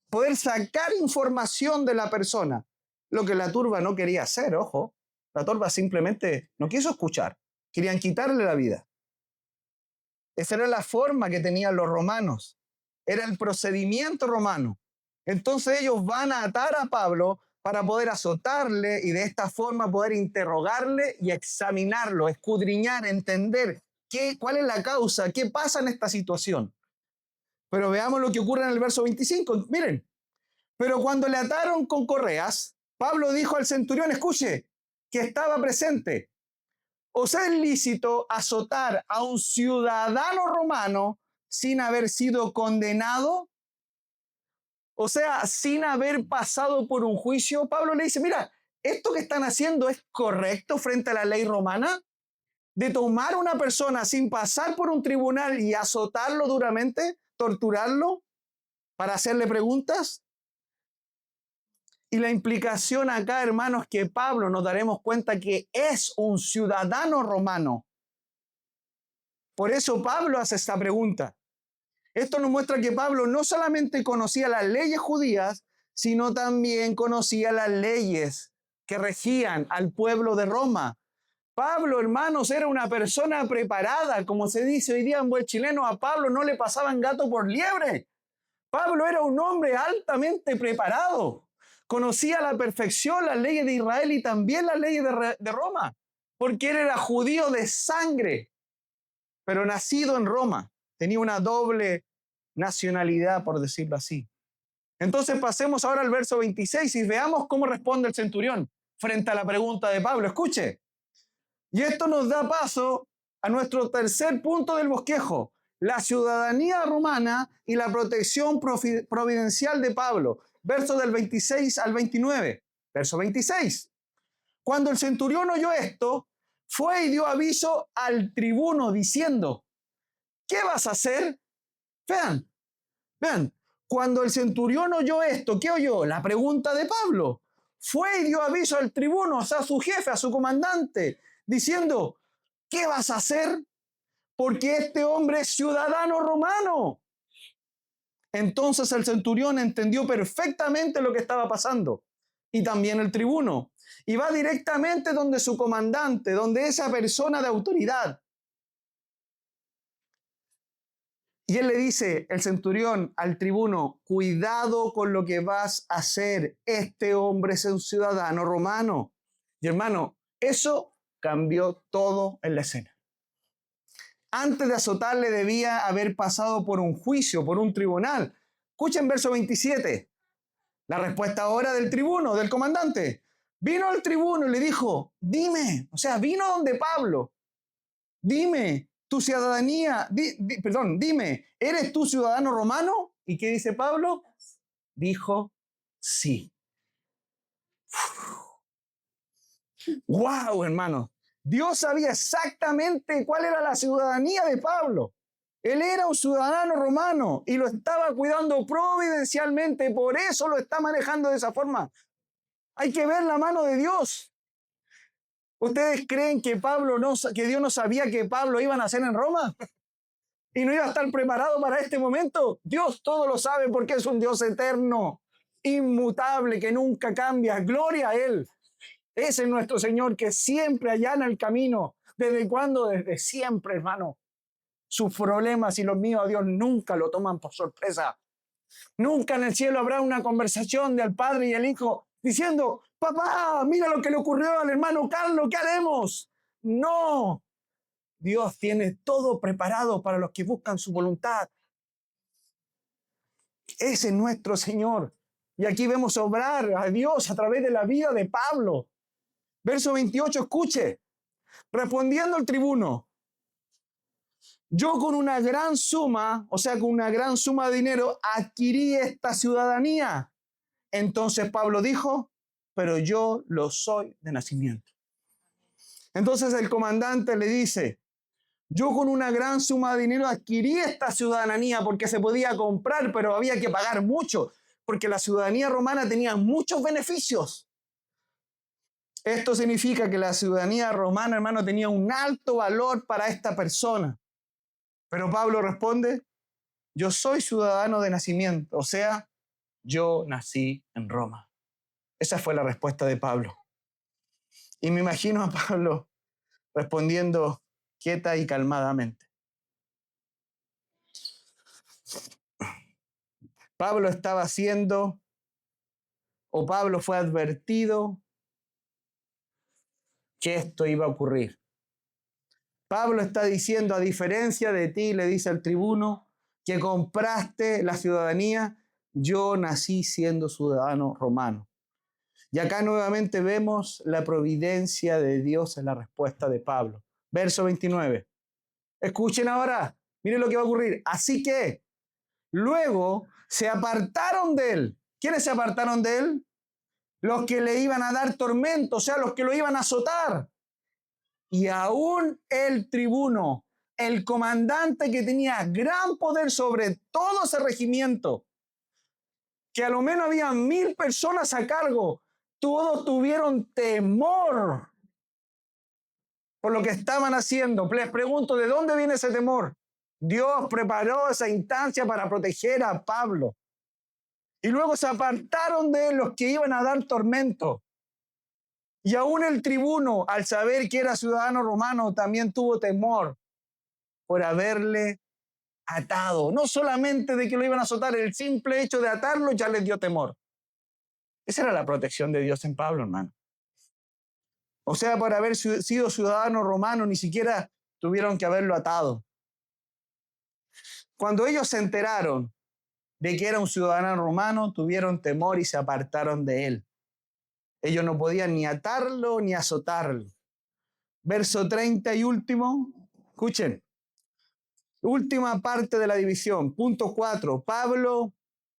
poder sacar información de la persona, lo que la turba no quería hacer, ojo. La turba simplemente no quiso escuchar, querían quitarle la vida. Esa era la forma que tenían los romanos, era el procedimiento romano. Entonces ellos van a atar a Pablo para poder azotarle y de esta forma poder interrogarle y examinarlo, escudriñar, entender cuál es la causa, qué pasa en esta situación. Pero veamos lo que ocurre en el verso 25. Miren, pero cuando le ataron con correas, Pablo dijo al centurión, escuche, que estaba presente, ¿os es lícito azotar a un ciudadano romano sin haber sido condenado? O sea, sin haber pasado por un juicio. Pablo le dice, mira, ¿esto que están haciendo es correcto frente a la ley romana? De tomar a una persona sin pasar por un tribunal y azotarlo duramente, torturarlo, para hacerle preguntas. Y la implicación acá, hermanos, que Pablo nos daremos cuenta que es un ciudadano romano. Por eso Pablo hace esta pregunta. Esto nos muestra que Pablo no solamente conocía las leyes judías, sino también conocía las leyes que regían al pueblo de Roma. Pablo, hermanos, era una persona preparada, como se dice hoy día en buen chileno, a Pablo no le pasaban gato por liebre. Pablo era un hombre altamente preparado. Conocía a la perfección las leyes de Israel y también las leyes de Roma, porque él era judío de sangre, pero nacido en Roma. Tenía una doble nacionalidad, por decirlo así. Entonces pasemos ahora al verso 26 y veamos cómo responde el centurión frente a la pregunta de Pablo. Escuche. Y esto nos da paso a nuestro tercer punto del bosquejo, la ciudadanía romana y la protección providencial de Pablo. Versos del 26 al 29. Verso 26. Cuando el centurión oyó esto, fue y dio aviso al tribuno diciendo, ¿qué vas a hacer? Vean, cuando el centurión oyó esto, ¿qué oyó? La pregunta de Pablo. Fue y dio aviso al tribuno, o sea, a su jefe, a su comandante, diciendo, ¿qué vas a hacer? Porque este hombre es ciudadano romano. Entonces el centurión entendió perfectamente lo que estaba pasando. Y también el tribuno. Y va directamente donde su comandante, donde esa persona de autoridad. Y él le dice, el centurión al tribuno, cuidado con lo que vas a hacer. Este hombre es un ciudadano romano. Y hermano, eso cambió todo en la escena. Antes de azotarle debía haber pasado por un juicio, por un tribunal. Escuchen verso 27. La respuesta ahora del tribuno, del comandante. Vino el tribuno y le dijo, dime, o sea, vino donde Pablo. Dime, tu ciudadanía, dime, ¿eres tú ciudadano romano? ¿Y qué dice Pablo? Dijo, sí. ¡Wow, hermano! Dios sabía exactamente cuál era la ciudadanía de Pablo. Él era un ciudadano romano y lo estaba cuidando providencialmente, por eso lo está manejando de esa forma. Hay que ver la mano de Dios. ¿Ustedes creen que que Dios no sabía que Pablo iba a nacer en Roma? ¿Y no iba a estar preparado para este momento? Dios todo lo sabe porque es un Dios eterno, inmutable, que nunca cambia. Gloria a Él. Ese es nuestro Señor que siempre allana el camino. ¿Desde cuándo? Desde siempre, hermano. Sus problemas y los míos a Dios nunca lo toman por sorpresa. Nunca en el cielo habrá una conversación del Padre y el Hijo diciendo, papá, mira lo que le ocurrió al hermano Carlos, ¿qué haremos? No. Dios tiene todo preparado para los que buscan su voluntad. Ese es nuestro Señor. Y aquí vemos obrar a Dios a través de la vida de Pablo. Verso 28, escuche. Respondiendo el tribuno, yo con una gran suma, o sea, con una gran suma de dinero, adquirí esta ciudadanía. Entonces Pablo dijo, pero yo lo soy de nacimiento. Entonces el comandante le dice, yo con una gran suma de dinero adquirí esta ciudadanía porque se podía comprar, pero había que pagar mucho, porque la ciudadanía romana tenía muchos beneficios. Esto significa que la ciudadanía romana, hermano, tenía un alto valor para esta persona. Pero Pablo responde, yo soy ciudadano de nacimiento, o sea, yo nací en Roma. Esa fue la respuesta de Pablo. Y me imagino a Pablo respondiendo quieta y calmadamente. Pablo estaba haciendo, o Pablo fue advertido que esto iba a ocurrir. Pablo está diciendo, a diferencia de ti, le dice al tribuno, que compraste la ciudadanía, yo nací siendo ciudadano romano. Y acá nuevamente vemos la providencia de Dios en la respuesta de Pablo. Verso 29. Escuchen ahora, miren lo que va a ocurrir. Así que luego se apartaron de él. ¿Quiénes se apartaron de él? Los que le iban a dar tormento, o sea, los que lo iban a azotar. Y aún el tribuno, el comandante que tenía gran poder sobre todo ese regimiento, que a lo menos había 1000 personas a cargo, todos tuvieron temor por lo que estaban haciendo. Les pregunto, ¿de dónde viene ese temor? Dios preparó esa instancia para proteger a Pablo. Y luego se apartaron de él los que iban a dar tormento. Y aún el tribuno, al saber que era ciudadano romano, también tuvo temor por haberle atado. No solamente de que lo iban a azotar, el simple hecho de atarlo ya les dio temor. Esa era la protección de Dios en Pablo, hermano. O sea, por haber sido ciudadano romano, ni siquiera tuvieron que haberlo atado. Cuando ellos se enteraron de que era un ciudadano romano, tuvieron temor y se apartaron de él. Ellos no podían ni atarlo ni azotarlo. Verso 30 y último, escuchen. Última parte de la división, punto 4. Pablo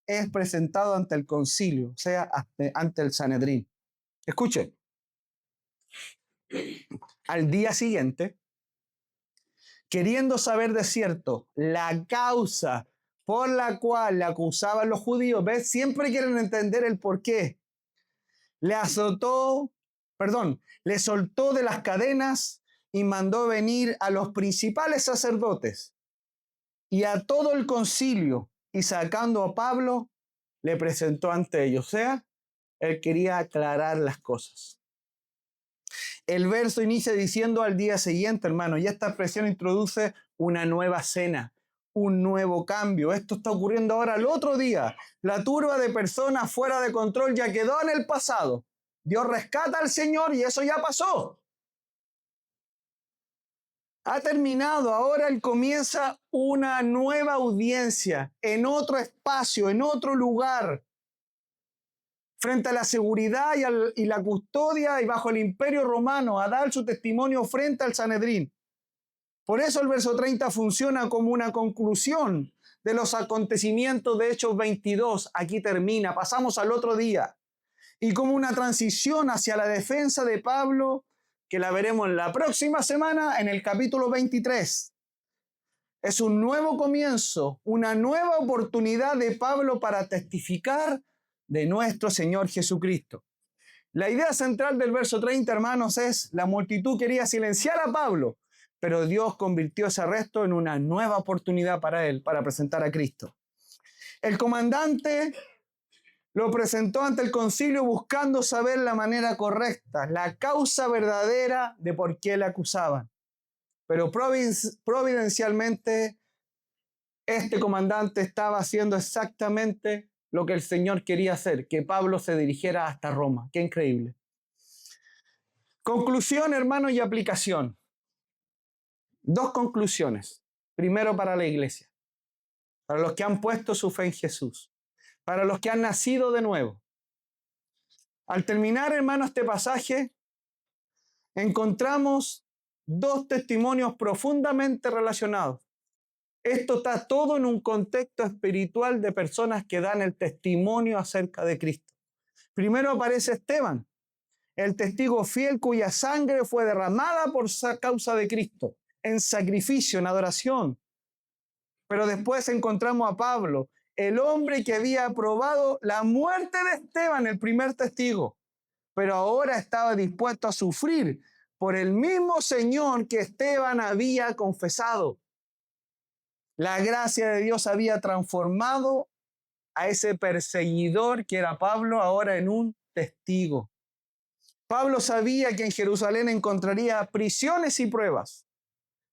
es presentado ante el concilio, o sea, ante el Sanedrín. Escuchen. Al día siguiente, queriendo saber de cierto la causa por la cual le acusaban los judíos, ¿ves? Siempre quieren entender el por qué. Le soltó de las cadenas y mandó venir a los principales sacerdotes y a todo el concilio, y sacando a Pablo, le presentó ante ellos. O sea, él quería aclarar las cosas. El verso inicia diciendo al día siguiente, hermano, y esta expresión introduce una nueva cena, un nuevo cambio. Esto está ocurriendo ahora el otro día. La turba de personas fuera de control ya quedó en el pasado. Dios rescata al Señor y eso ya pasó. Ha terminado. Ahora Él comienza una nueva audiencia en otro espacio, en otro lugar. Frente a la seguridad y la custodia y bajo el imperio romano, a dar su testimonio frente al Sanedrín. Por eso el verso 30 funciona como una conclusión de los acontecimientos de Hechos 22. Aquí termina, pasamos al otro día. Y como una transición hacia la defensa de Pablo, que la veremos en la próxima semana en el capítulo 23. Es un nuevo comienzo, una nueva oportunidad de Pablo para testificar de nuestro Señor Jesucristo. La idea central del verso 30, hermanos, es: la multitud quería silenciar a Pablo, pero Dios convirtió ese arresto en una nueva oportunidad para él, para presentar a Cristo. El comandante lo presentó ante el concilio buscando saber la manera correcta, la causa verdadera de por qué le acusaban. Pero providencialmente, este comandante estaba haciendo exactamente lo que el Señor quería hacer, que Pablo se dirigiera hasta Roma. ¡Qué increíble! Conclusión, hermanos, y aplicación. Dos conclusiones. Primero, para la iglesia, para los que han puesto su fe en Jesús, para los que han nacido de nuevo. Al terminar, hermanos, este pasaje, encontramos dos testimonios profundamente relacionados. Esto está todo en un contexto espiritual de personas que dan el testimonio acerca de Cristo. Primero aparece Esteban, el testigo fiel cuya sangre fue derramada por causa de Cristo, en sacrificio, en adoración. Pero después encontramos a Pablo, el hombre que había aprobado la muerte de Esteban, el primer testigo, pero ahora estaba dispuesto a sufrir por el mismo Señor que Esteban había confesado. La gracia de Dios había transformado a ese perseguidor que era Pablo ahora en un testigo. Pablo sabía que en Jerusalén encontraría prisiones y pruebas.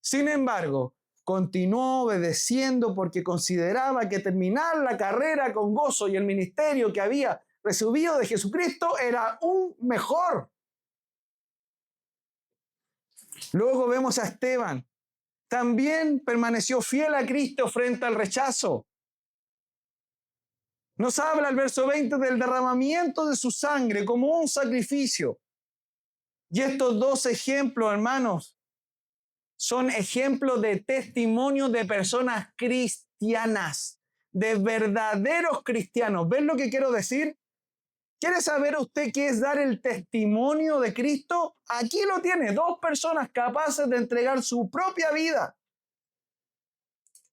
Sin embargo, continuó obedeciendo porque consideraba que terminar la carrera con gozo y el ministerio que había recibido de Jesucristo era un mejor. Luego vemos a Esteban. También permaneció fiel a Cristo frente al rechazo. Nos habla el verso 20 del derramamiento de su sangre como un sacrificio. Y estos dos ejemplos, hermanos, son ejemplos de testimonio de personas cristianas, de verdaderos cristianos. ¿Ven lo que quiero decir? ¿Quiere saber usted qué es dar el testimonio de Cristo? Aquí lo tiene, dos personas capaces de entregar su propia vida.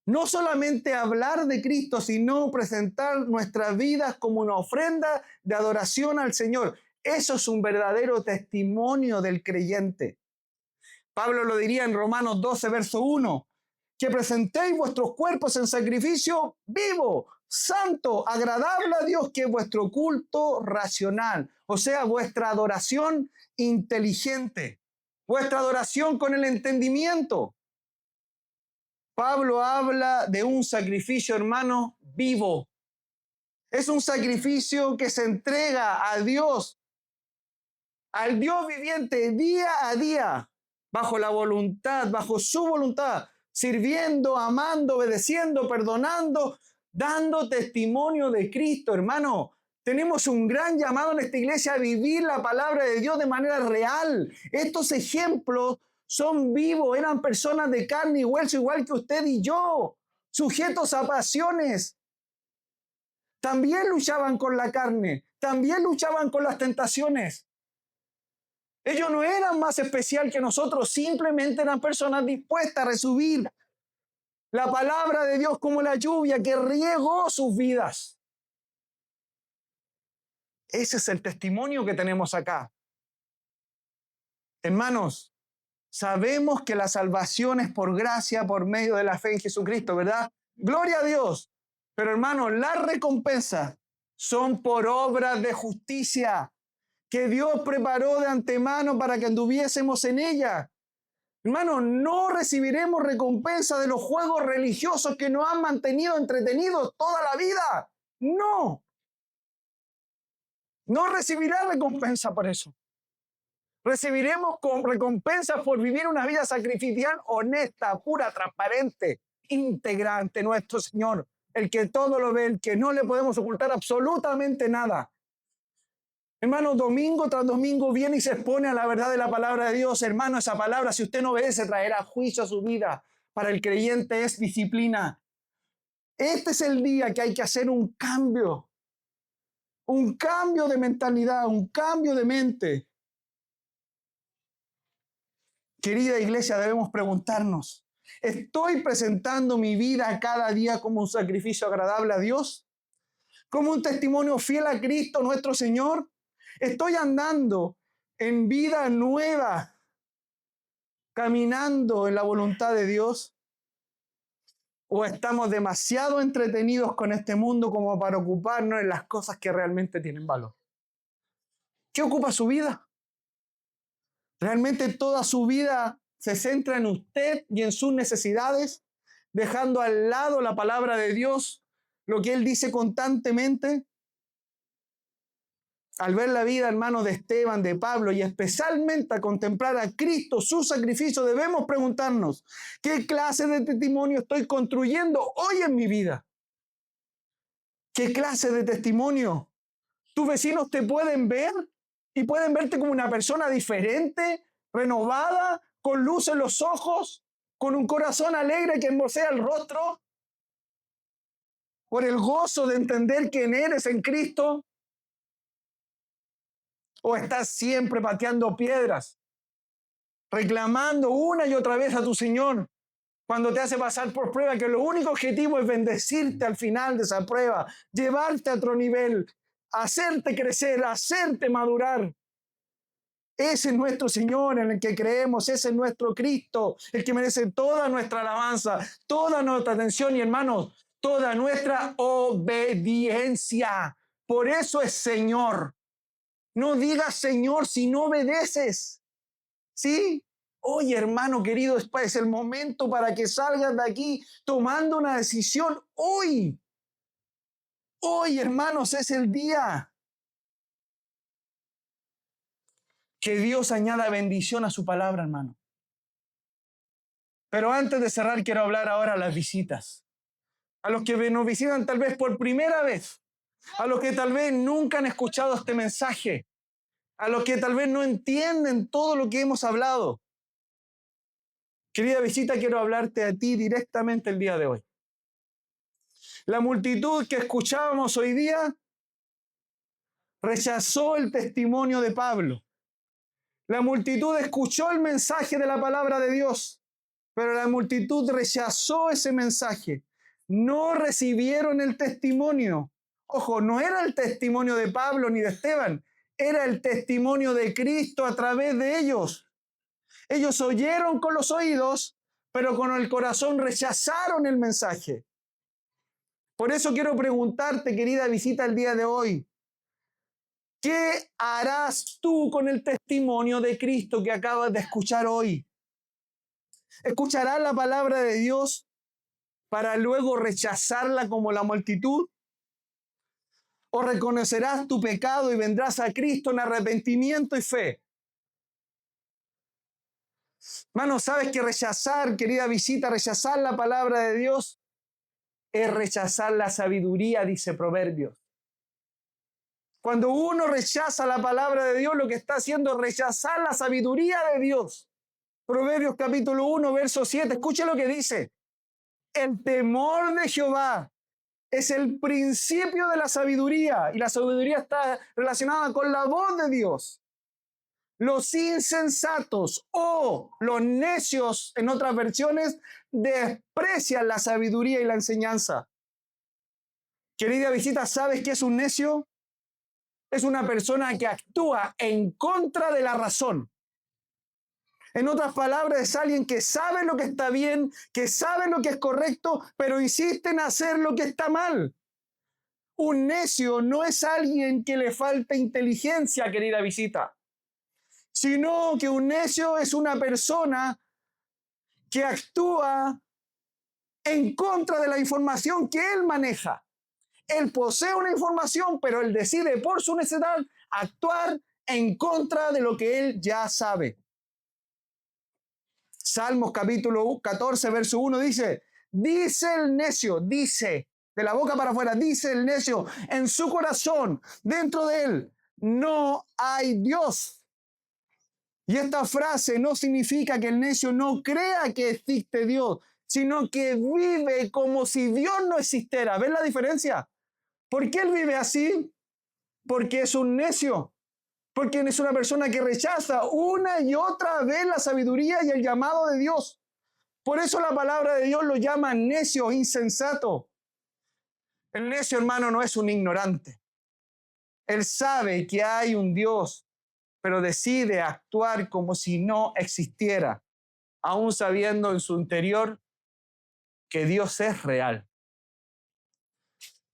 No solamente hablar de Cristo, sino presentar nuestras vidas como una ofrenda de adoración al Señor. Eso es un verdadero testimonio del creyente. Pablo lo diría en Romanos 12, verso 1, que presentéis vuestros cuerpos en sacrificio vivo, santo, agradable a Dios, que es vuestro culto racional, o sea, vuestra adoración inteligente, vuestra adoración con el entendimiento. Pablo habla de un sacrificio, hermano, vivo. Es un sacrificio que se entrega a Dios, al Dios viviente, día a día, bajo la voluntad, bajo su voluntad, sirviendo, amando, obedeciendo, perdonando, dando testimonio de Cristo, hermano. Tenemos un gran llamado en esta iglesia a vivir la palabra de Dios de manera real. Estos ejemplos son vivos, eran personas de carne y hueso, igual que usted y yo, sujetos a pasiones. También luchaban con la carne, también luchaban con las tentaciones. Ellos no eran más especial que nosotros, simplemente eran personas dispuestas a recibir la palabra de Dios como la lluvia que riegó sus vidas. Ese es el testimonio que tenemos acá. Hermanos, sabemos que la salvación es por gracia, por medio de la fe en Jesucristo, ¿verdad? Gloria a Dios. Pero hermanos, las recompensas son por obras de justicia que Dios preparó de antemano para que anduviésemos en ella. Hermano, no recibiremos recompensa de los juegos religiosos que nos han mantenido entretenidos toda la vida. No, no recibirá recompensa por eso. Recibiremos recompensa por vivir una vida sacrificial honesta, pura, transparente, íntegra ante nuestro Señor. El que todo lo ve, el que no le podemos ocultar absolutamente nada. Hermano, domingo tras domingo viene y se expone a la verdad de la palabra de Dios. Hermano, esa palabra, si usted no obedece, traerá juicio a su vida. Para el creyente es disciplina. Este es el día que hay que hacer un cambio de mentalidad, un cambio de mente. Querida iglesia, debemos preguntarnos, ¿estoy presentando mi vida cada día como un sacrificio agradable a Dios? ¿Como un testimonio fiel a Cristo nuestro Señor? ¿Estoy andando en vida nueva, caminando en la voluntad de Dios? ¿O estamos demasiado entretenidos con este mundo como para ocuparnos en las cosas que realmente tienen valor? ¿Qué ocupa su vida? ¿Realmente toda su vida se centra en usted y en sus necesidades, dejando al lado la palabra de Dios, lo que Él dice constantemente? Al ver la vida, hermano, de Esteban, de Pablo, y especialmente a contemplar a Cristo, su sacrificio, debemos preguntarnos, ¿qué clase de testimonio estoy construyendo hoy en mi vida? ¿Qué clase de testimonio? ¿Tus vecinos te pueden ver y pueden verte como una persona diferente, renovada, con luz en los ojos, con un corazón alegre que embocea el rostro, por el gozo de entender quién eres en Cristo? ¿O estás siempre pateando piedras, reclamando una y otra vez a tu Señor cuando te hace pasar por prueba, que lo único objetivo es bendecirte al final de esa prueba, llevarte a otro nivel, hacerte crecer, hacerte madurar? Ese es nuestro Señor en el que creemos, ese es nuestro Cristo, el que merece toda nuestra alabanza, toda nuestra atención y, hermanos, toda nuestra obediencia. Por eso es Señor. No digas Señor si no obedeces. ¿Sí? Oye, hermano querido, es el momento para que salgas de aquí tomando una decisión hoy. Hoy, hermanos, es el día. Que Dios añada bendición a su palabra, hermano. Pero antes de cerrar, quiero hablar ahora a las visitas. A los que nos visitan tal vez por primera vez. A los que tal vez nunca han escuchado este mensaje. A los que tal vez no entienden todo lo que hemos hablado. Querida visita, quiero hablarte a ti directamente el día de hoy. La multitud que escuchábamos hoy día rechazó el testimonio de Pablo. La multitud escuchó el mensaje de la palabra de Dios, pero la multitud rechazó ese mensaje. No recibieron el testimonio. Ojo, no era el testimonio de Pablo ni de Esteban, era el testimonio de Cristo a través de ellos. Ellos oyeron con los oídos, pero con el corazón rechazaron el mensaje. Por eso quiero preguntarte, querida visita, el día de hoy, ¿qué harás tú con el testimonio de Cristo que acabas de escuchar hoy? ¿Escucharás la palabra de Dios para luego rechazarla como la multitud? ¿O reconocerás tu pecado y vendrás a Cristo en arrepentimiento y fe? Hermano, ¿sabes que rechazar, querida visita, rechazar la palabra de Dios es rechazar la sabiduría, dice Proverbios? Cuando uno rechaza la palabra de Dios, lo que está haciendo es rechazar la sabiduría de Dios. Proverbios capítulo 1, verso 7. Escuche lo que dice. El temor de Jehová es el principio de la sabiduría, y la sabiduría está relacionada con la voz de Dios. Los insensatos o los necios, en otras versiones, desprecian la sabiduría y la enseñanza. Querida visita, ¿sabes qué es un necio? Es una persona que actúa en contra de la razón. En otras palabras, es alguien que sabe lo que está bien, que sabe lo que es correcto, pero insiste en hacer lo que está mal. Un necio no es alguien que le falta inteligencia, querida visita, sino que un necio es una persona que actúa en contra de la información que él maneja. Él posee una información, pero él decide por su necesidad actuar en contra de lo que él ya sabe. Salmos capítulo 14, verso 1 dice el necio, dice, de la boca para afuera, dice el necio, en su corazón, dentro de él, no hay Dios. Y esta frase no significa que el necio no crea que existe Dios, sino que vive como si Dios no existiera. ¿Ven la diferencia? ¿Por qué él vive así? Porque es un necio. Porque es una persona que rechaza una y otra vez la sabiduría y el llamado de Dios. Por eso la palabra de Dios lo llama necio, insensato. El necio, hermano, no es un ignorante. Él sabe que hay un Dios, pero decide actuar como si no existiera, aún sabiendo en su interior que Dios es real.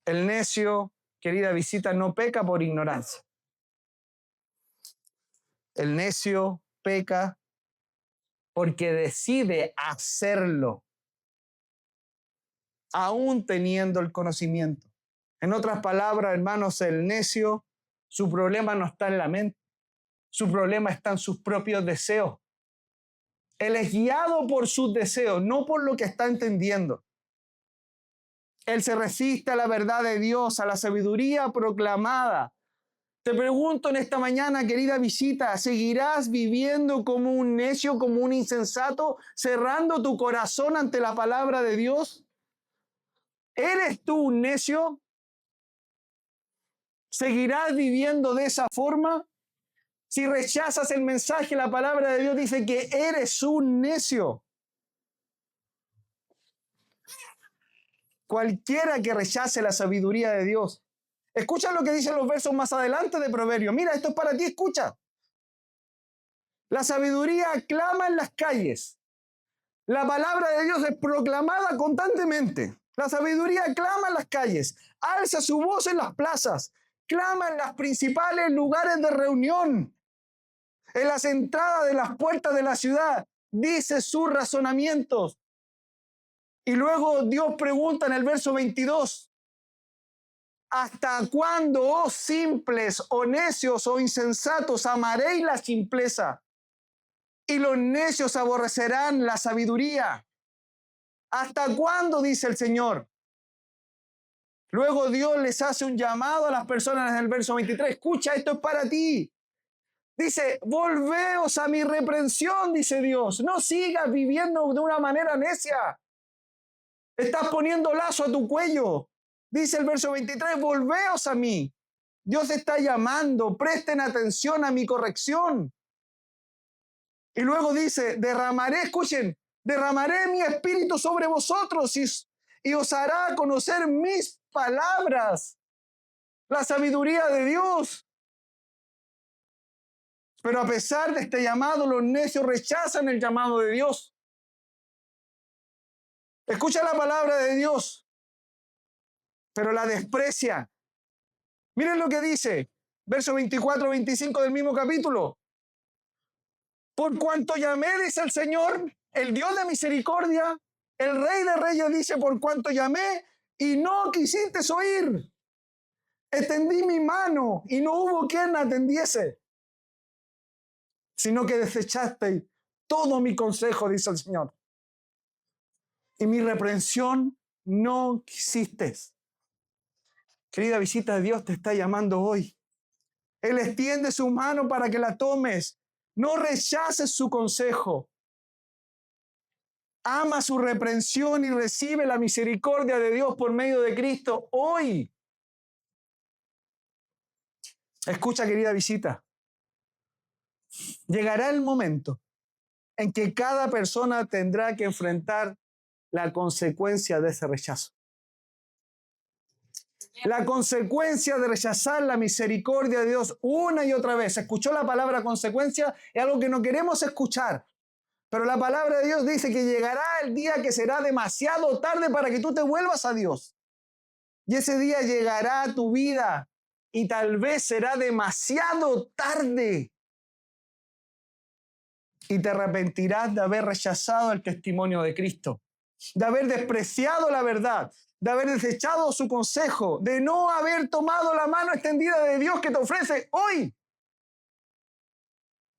El necio, querida visita, no peca por ignorancia. El necio peca porque decide hacerlo, aún teniendo el conocimiento. En otras palabras, hermanos, el necio, su problema no está en la mente, su problema está en sus propios deseos. Él es guiado por sus deseos, no por lo que está entendiendo. Él se resiste a la verdad de Dios, a la sabiduría proclamada. Te pregunto en esta mañana, querida visita, ¿seguirás viviendo como un necio, como un insensato, cerrando tu corazón ante la palabra de Dios? ¿Eres tú un necio? ¿Seguirás viviendo de esa forma? Si rechazas el mensaje, la palabra de Dios dice que eres un necio. Cualquiera que rechace la sabiduría de Dios. Escucha lo que dicen los versos más adelante de Proverbios. Mira, esto es para ti, escucha. La sabiduría clama en las calles. La palabra de Dios es proclamada constantemente. La sabiduría clama en las calles. Alza su voz en las plazas. Clama en los principales lugares de reunión. En las entradas de las puertas de la ciudad. Dice sus razonamientos. Y luego Dios pregunta en el verso 22. ¿Hasta cuándo, oh simples, o necios, o insensatos, amaréis la simpleza? Y los necios aborrecerán la sabiduría. ¿Hasta cuándo? Dice el Señor. Luego Dios les hace un llamado a las personas en el verso 23. Escucha, esto es para ti. Dice, volveos a mi reprensión, dice Dios. No sigas viviendo de una manera necia. Estás poniendo lazo a tu cuello. Dice el verso 23, volveos a mí. Dios está llamando, presten atención a mi corrección. Y luego dice, derramaré, escuchen, derramaré mi espíritu sobre vosotros y os hará conocer mis palabras, la sabiduría de Dios. Pero a pesar de este llamado, los necios rechazan el llamado de Dios. Escucha la palabra de Dios, pero la desprecia. Miren lo que dice, verso 24-25 del mismo capítulo. Por cuanto llamé, dice el Señor, el Dios de misericordia, el Rey de Reyes dice, por cuanto llamé y no quisiste oír. Extendí mi mano y no hubo quien la atendiese, sino que desechaste todo mi consejo, dice el Señor. Y mi reprensión no quisiste. Querida visita de Dios te está llamando hoy. Él extiende su mano para que la tomes. No rechaces su consejo. Ama su reprensión y recibe la misericordia de Dios por medio de Cristo hoy. Escucha, querida visita. Llegará el momento en que cada persona tendrá que enfrentar la consecuencia de ese rechazo. La consecuencia de rechazar la misericordia de Dios una y otra vez. ¿Escuchó la palabra consecuencia? Es algo que no queremos escuchar. Pero la palabra de Dios dice que llegará el día que será demasiado tarde para que tú te vuelvas a Dios. Y ese día llegará a tu vida y tal vez será demasiado tarde. y te arrepentirás de haber rechazado el testimonio de Cristo, de haber despreciado la verdad, de haber desechado su consejo, de no haber tomado la mano extendida de Dios que te ofrece hoy.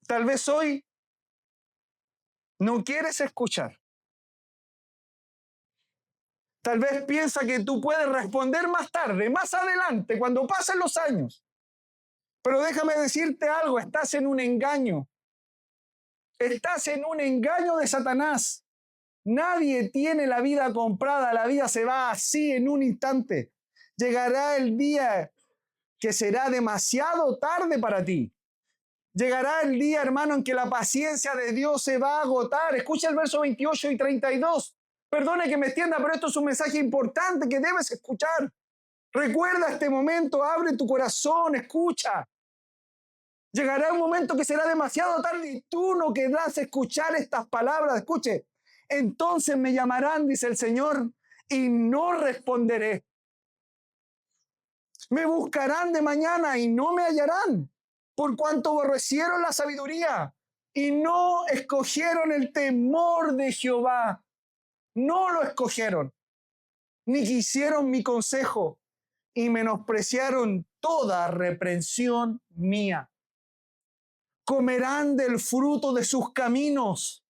Tal vez hoy no quieres escuchar. Tal vez piensa que tú puedes responder más tarde, más adelante, cuando pasen los años. Pero déjame decirte algo, estás en un engaño. Estás en un engaño de Satanás. Nadie tiene la vida comprada, la vida se va así en un instante. Llegará el día que será demasiado tarde para ti. Llegará el día, hermano, en que la paciencia de Dios se va a agotar. Escucha el verso 28 y 32. Perdone que me extienda, pero esto es un mensaje importante que debes escuchar. Recuerda este momento, abre tu corazón, escucha. Llegará un momento que será demasiado tarde y tú no querrás escuchar estas palabras. Escuche, entonces me llamarán, dice el Señor, y no responderé. Me buscarán de mañana y no me hallarán, por cuanto aborrecieron la sabiduría y no escogieron el temor de Jehová. No lo escogieron, ni quisieron mi consejo y menospreciaron toda reprensión mía. Comerán del fruto de sus caminos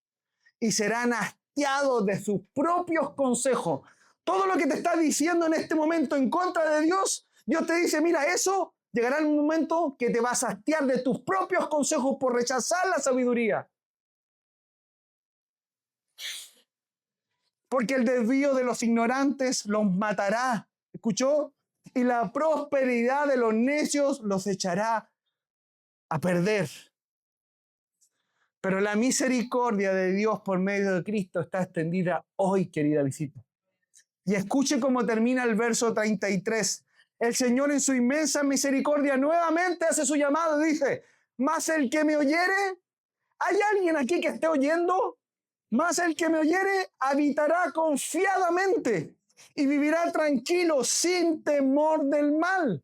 y serán hastiados de sus propios consejos. Todo lo que te está diciendo en este momento en contra de Dios, Dios te dice, mira, eso llegará el momento que te vas a hastiar de tus propios consejos por rechazar la sabiduría. Porque el desvío de los ignorantes los matará. ¿Escuchó? Y la prosperidad de los necios los echará a perder. Pero la misericordia de Dios por medio de Cristo está extendida hoy, querida visita. Y escuche cómo termina el verso 33. El Señor en su inmensa misericordia nuevamente hace su llamado y dice, mas el que me oyere, ¿hay alguien aquí que esté oyendo? Mas el que me oyere habitará confiadamente y vivirá tranquilo sin temor del mal.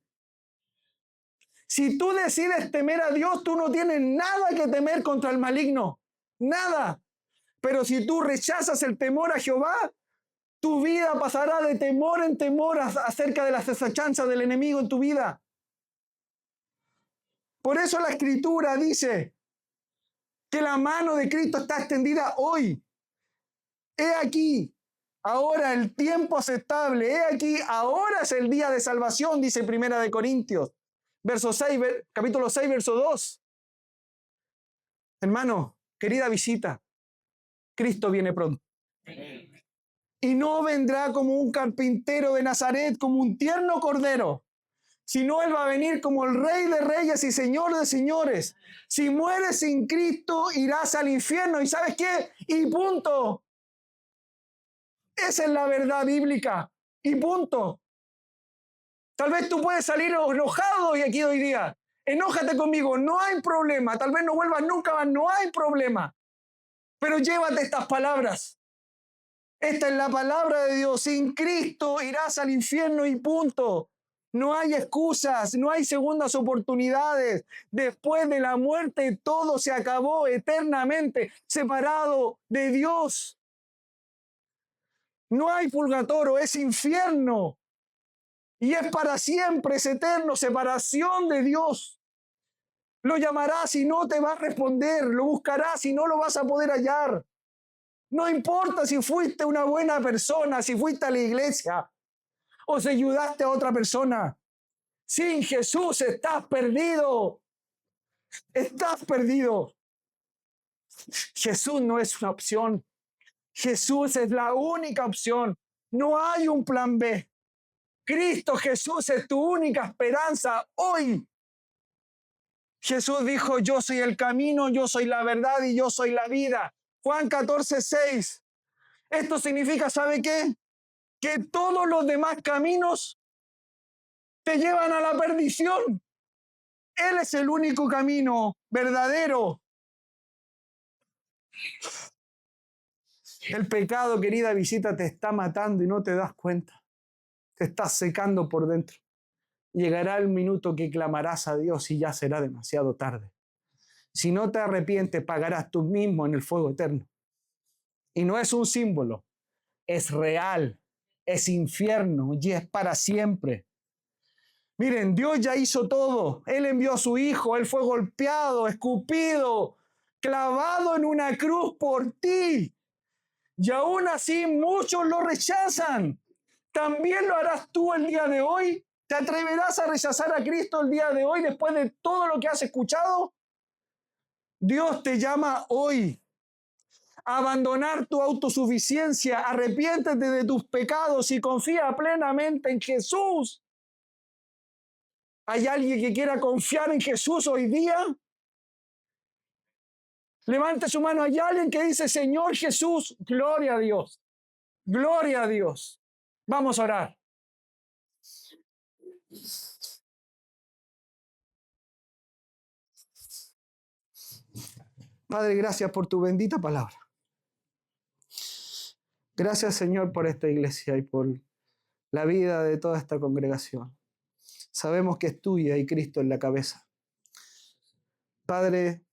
Si tú decides temer a Dios, tú no tienes nada que temer contra el maligno. Nada. Pero si tú rechazas el temor a Jehová, tu vida pasará de temor en temor acerca de las asechanzas del enemigo en tu vida. Por eso la Escritura dice que la mano de Cristo está extendida hoy. He aquí, ahora el tiempo aceptable. He aquí, ahora es el día de salvación, dice Primera de Corintios. Capítulo 6, verso 2. Hermano, querida visita, Cristo viene pronto. Y no vendrá como un carpintero de Nazaret, como un tierno cordero, sino Él va a venir como el Rey de Reyes y Señor de Señores. Si mueres sin Cristo, irás al infierno. ¿Y sabes qué? Y punto. Esa es la verdad bíblica. Y punto. Tal vez tú puedes salir enojado y aquí hoy día. Enójate conmigo, no hay problema. Tal vez no vuelvas nunca más, no hay problema. Pero llévate estas palabras. Esta es la palabra de Dios. Sin Cristo irás al infierno y punto. No hay excusas, no hay segundas oportunidades. Después de la muerte todo se acabó eternamente, separado de Dios. No hay purgatorio, es infierno. Y es para siempre, es eterno, separación de Dios. Lo llamarás y no te va a responder, lo buscarás y no lo vas a poder hallar. No importa si fuiste una buena persona, si fuiste a la iglesia o si ayudaste a otra persona. Sin Jesús estás perdido. Estás perdido. Jesús no es una opción. Jesús es la única opción. No hay un plan B. Cristo Jesús es tu única esperanza hoy. Jesús dijo, yo soy el camino, yo soy la verdad y yo soy la vida. Juan 14:6. Esto significa, ¿sabe qué? Que todos los demás caminos te llevan a la perdición. Él es el único camino verdadero. El pecado, querida visita, te está matando y no te das cuenta. Te estás secando por dentro. Llegará el minuto que clamarás a Dios y ya será demasiado tarde. Si no te arrepientes, pagarás tú mismo en el fuego eterno. Y no es un símbolo, es real, es infierno y es para siempre. Miren, Dios ya hizo todo. Él envió a su Hijo, Él fue golpeado, escupido, clavado en una cruz por ti. Y aún así muchos lo rechazan. ¿También lo harás tú el día de hoy? ¿Te atreverás a rechazar a Cristo el día de hoy después de todo lo que has escuchado? Dios te llama hoy a abandonar tu autosuficiencia, arrepiéntete de tus pecados y confía plenamente en Jesús. ¿Hay alguien que quiera confiar en Jesús hoy día? Levante su mano. ¿Hay alguien que dice, Señor Jesús, gloria a Dios? Gloria a Dios. Vamos a orar. Padre, gracias por tu bendita palabra. Gracias, Señor, por esta iglesia y por la vida de toda esta congregación. Sabemos que es tuya y Cristo en la cabeza. Padre,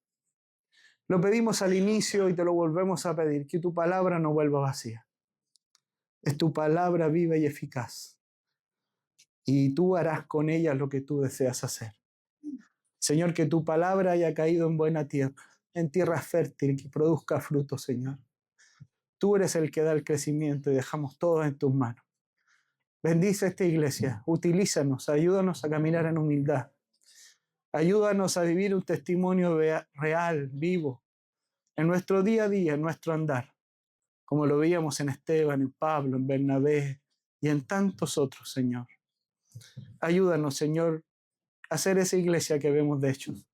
lo pedimos al inicio y te lo volvemos a pedir, que tu palabra no vuelva vacía. Es tu palabra viva y eficaz. Y tú harás con ella lo que tú deseas hacer. Señor, que tu palabra haya caído en buena tierra, en tierra fértil, que produzca fruto, Señor. Tú eres el que da el crecimiento y dejamos todo en tus manos. Bendice esta iglesia, utilízanos, ayúdanos a caminar en humildad. Ayúdanos a vivir un testimonio real, vivo, en nuestro día a día, en nuestro andar, como lo veíamos en Esteban, en Pablo, en Bernabé y en tantos otros, Señor. Ayúdanos, Señor, a ser esa iglesia que vemos de Hechos.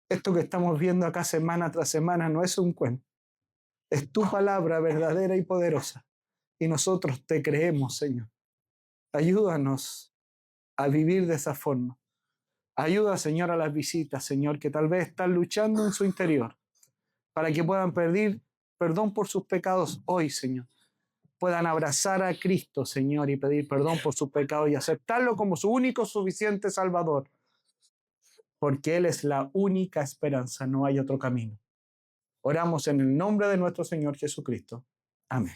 Esto que estamos viendo acá semana tras semana no es un cuento. Es tu palabra verdadera y poderosa. Y nosotros te creemos, Señor. Ayúdanos a vivir de esa forma. Ayuda, Señor, a las visitas, Señor, que tal vez están luchando en su interior para que puedan pedir perdón por sus pecados hoy, Señor. Puedan abrazar a Cristo, Señor, y pedir perdón por sus pecados y aceptarlo como su único suficiente Salvador. Porque Él es la única esperanza, no hay otro camino. Oramos en el nombre de nuestro Señor Jesucristo. Amén.